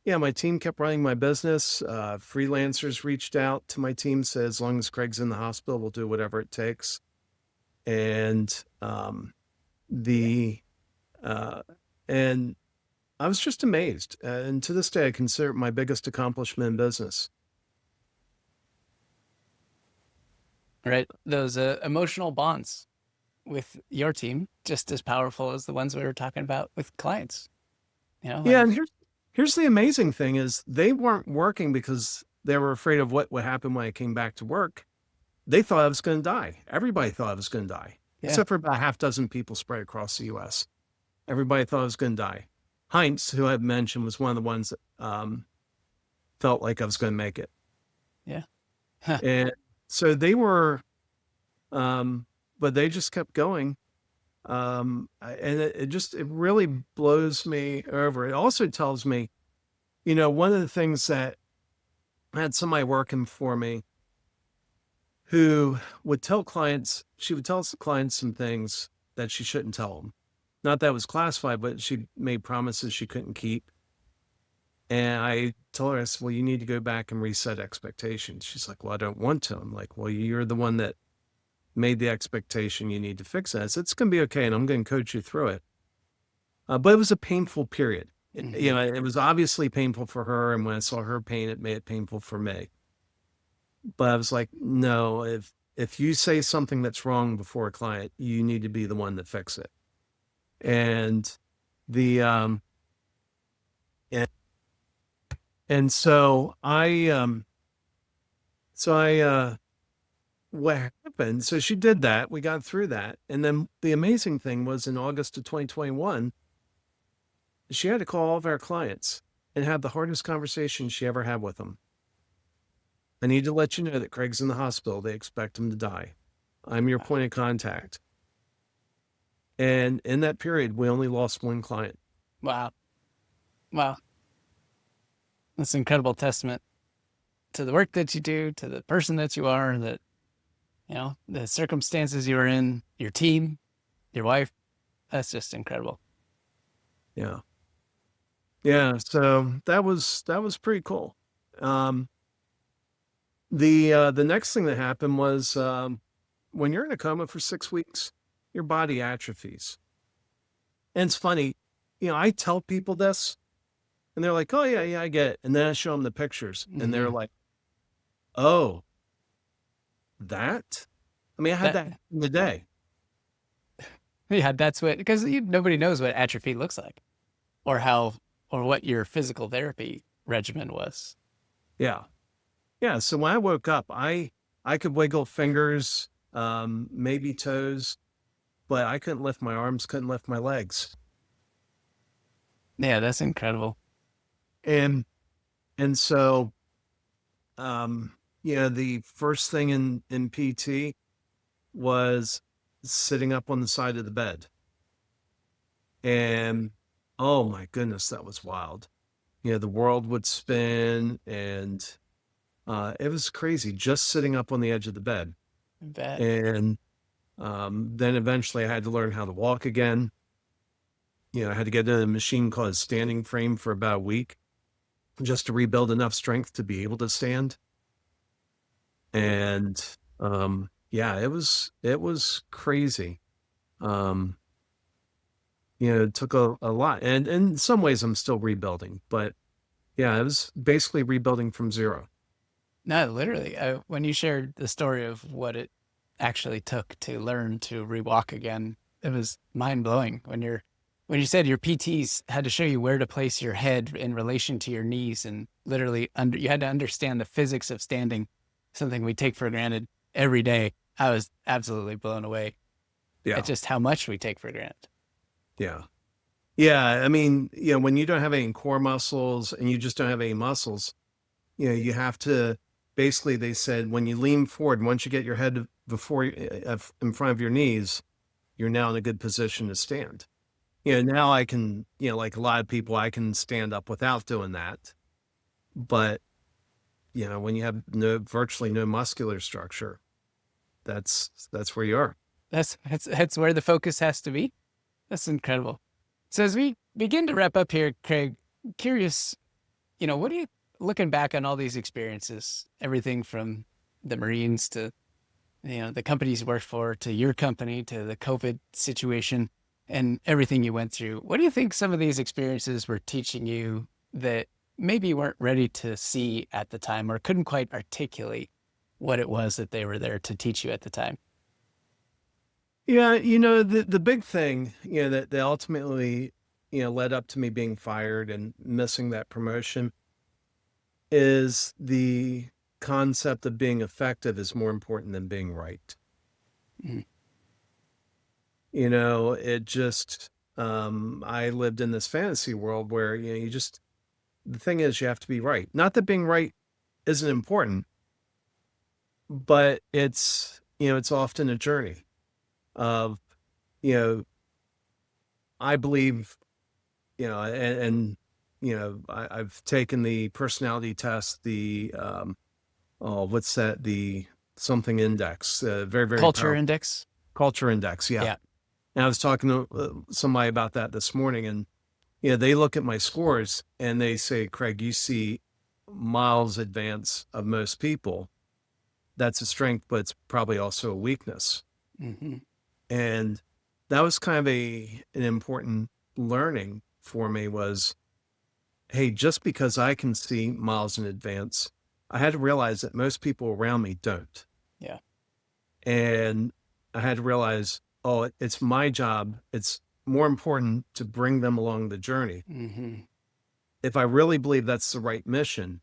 yeah, my team kept running my business. Freelancers reached out to my team, said, as long as Craig's in the hospital, we'll do whatever it takes. And, and I was just amazed. And to this day, I consider it my biggest accomplishment in business. Right. Those emotional bonds with your team, just as powerful as the ones we were talking about with clients. Yeah. And here's the amazing thing is they weren't working because they were afraid of what would happen when I came back to work. They thought I was going to die. Everybody thought I was going to die, except for about a half dozen people spread across the U.S. Everybody thought I was going to die. Heinz, who I've mentioned, was one of the ones that felt like I was going to make it. Yeah. And so they were, but they just kept going. And it really blows me over. It also tells me, one of the things that I had somebody working for me who would tell clients, she would tell clients some things that she shouldn't tell them. Not that it was classified, but she made promises she couldn't keep. And I told her, I said, well, you need to go back and reset expectations. She's like, well, I don't want to. I'm like, well, you're the one that made the expectation. You need to fix it. I said, it's going to be okay. And I'm going to coach you through it. But it was a painful period. Mm-hmm. It was obviously painful for her. And when I saw her pain, it made it painful for me. But I was like, no, if you say something that's wrong before a client, you need to be the one that fix it. And and so what happened? So she did that. We got through that. And then the amazing thing was in August of 2021, she had to call all of our clients and have the hardest conversation she ever had with them. I need to let you know that Craig's in the hospital. They expect him to die. I'm your point of contact. And in that period, we only lost one client. Wow. That's an incredible testament to the work that you do, to the person that you are, that, the circumstances you were in, your team, your wife. That's just incredible. Yeah. Yeah. So that was pretty cool. The next thing that happened was, when you're in a coma for 6 weeks, your body atrophies. And it's funny, I tell people this and they're like, oh yeah, I get it. And then I show them the pictures and they're like, oh, that? I mean, I had that in the day. Yeah, that's because nobody knows what atrophy looks like or what your physical therapy regimen was. Yeah. Yeah. So when I woke up, I could wiggle fingers, maybe toes, but I couldn't lift my arms, couldn't lift my legs. Yeah, that's incredible. And so, the first thing in PT was sitting up on the side of the bed. And oh my goodness, that was wild. The world would spin and it was crazy just sitting up on the edge of the bed. I bet. And then eventually I had to learn how to walk again. I had to get in a machine called a standing frame for about a week just to rebuild enough strength to be able to stand. And yeah, it was crazy. Um, it took a lot. And in some ways I'm still rebuilding, but yeah, it was basically rebuilding from zero. No, literally. When you shared the story of what it actually took to learn to rewalk again, it was mind blowing. When you said your PTs had to show you where to place your head in relation to your knees, and literally you had to understand the physics of standing, something we take for granted every day. I was absolutely blown away Yeah. at just how much we take for granted. Yeah. Yeah. I mean, when you don't have any core muscles and you just don't have any muscles, you have to basically, they said, when you lean forward, once you get your head in front of your knees, you're now in a good position to stand. Now I can, like a lot of people, I can stand up without doing that. But, when you have virtually no muscular structure, that's where you are. That's where the focus has to be. That's incredible. So as we begin to wrap up here, Craig, curious, what do you, looking back on all these experiences, everything from the Marines to, the companies you worked for, to your company, to the COVID situation and everything you went through, what do you think some of these experiences were teaching you that maybe you weren't ready to see at the time or couldn't quite articulate what it was that they were there to teach you at the time? Yeah, the big thing, that ultimately, led up to me being fired and missing that promotion is the concept of being effective is more important than being right. Mhm. It just, I lived in this fantasy world where, the thing is you have to be right. Not that being right isn't important, but it's often a journey of, you know, I believe, I've taken the personality test, what's that? The something index, very, very Culture powerful index. culture index. Yeah. Yeah. And I was talking to somebody about that this morning, and, they look at my scores and they say, Craig, you see miles advance of most people. That's a strength, but it's probably also a weakness. Hmm. And that was kind of an important learning for me was, hey, just because I can see miles in advance, I had to realize that most people around me don't. Yeah. And I had to realize, oh, it's my job. It's more important to bring them along the journey. Hmm. If I really believe that's the right mission,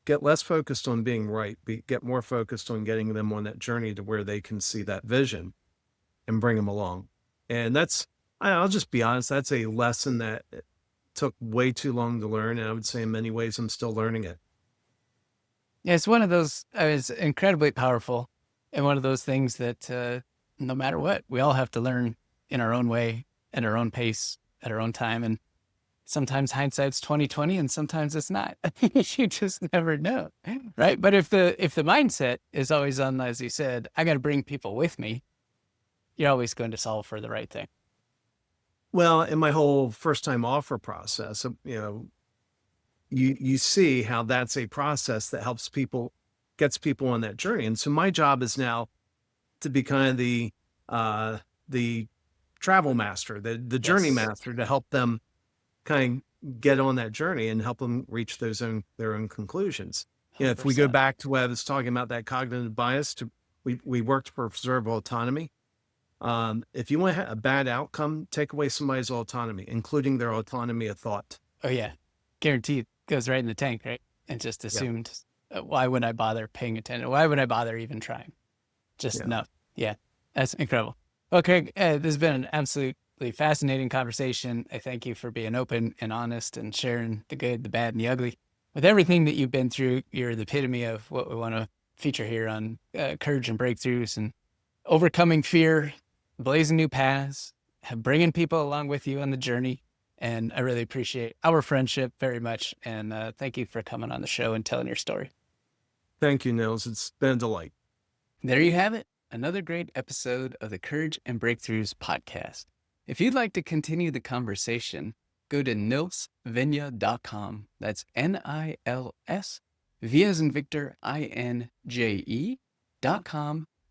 get less focused on being right, get more focused on getting them on that journey to where they can see that vision and bring them along. And I'll just be honest, that's a lesson that took way too long to learn. And I would say in many ways, I'm still learning it. Yeah, it's one of those, it's incredibly powerful and one of those things that no matter what, we all have to learn in our own way, at our own pace, at our own time. And sometimes hindsight's 20/20 and sometimes it's not. You just never know. Right. But if the mindset is always on, as you said, I got to bring people with me, you're always going to solve for the right thing. Well, in my whole first time offer process, you see how that's a process that gets people on that journey. And so my job is now to be kind of the travel master, the journey Yes. master, to help them kind of get on that journey and help them reach their own conclusions. If we go 100%. back to what I was talking about, that cognitive bias, we work to preserve autonomy. If you want a bad outcome, take away somebody's autonomy, including their autonomy of thought. Oh, yeah. Guaranteed goes right in the tank, right? And just Yeah. assumed, why would I bother paying attention? Why would I bother even trying? Just Yeah. no. Yeah, that's incredible. Okay, this has been an absolutely fascinating conversation. I thank you for being open and honest and sharing the good, the bad, and the ugly. With everything that you've been through, you're the epitome of what we want to feature here on Courage and Breakthroughs and overcoming fear, blazing new paths, bringing people along with you on the journey. And I really appreciate our friendship very much. And thank you for coming on the show and telling your story. Thank you, Nils. It's been a delight. There you have it. Another great episode of the Courage and Breakthroughs podcast. If you'd like to continue the conversation, go to nilsvinja.com. That's Nils, V as in Victor, INJE.com.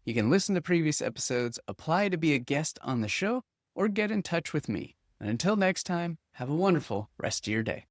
You can listen to previous episodes, apply to be a guest on the show, or get in touch with me. And until next time, have a wonderful rest of your day.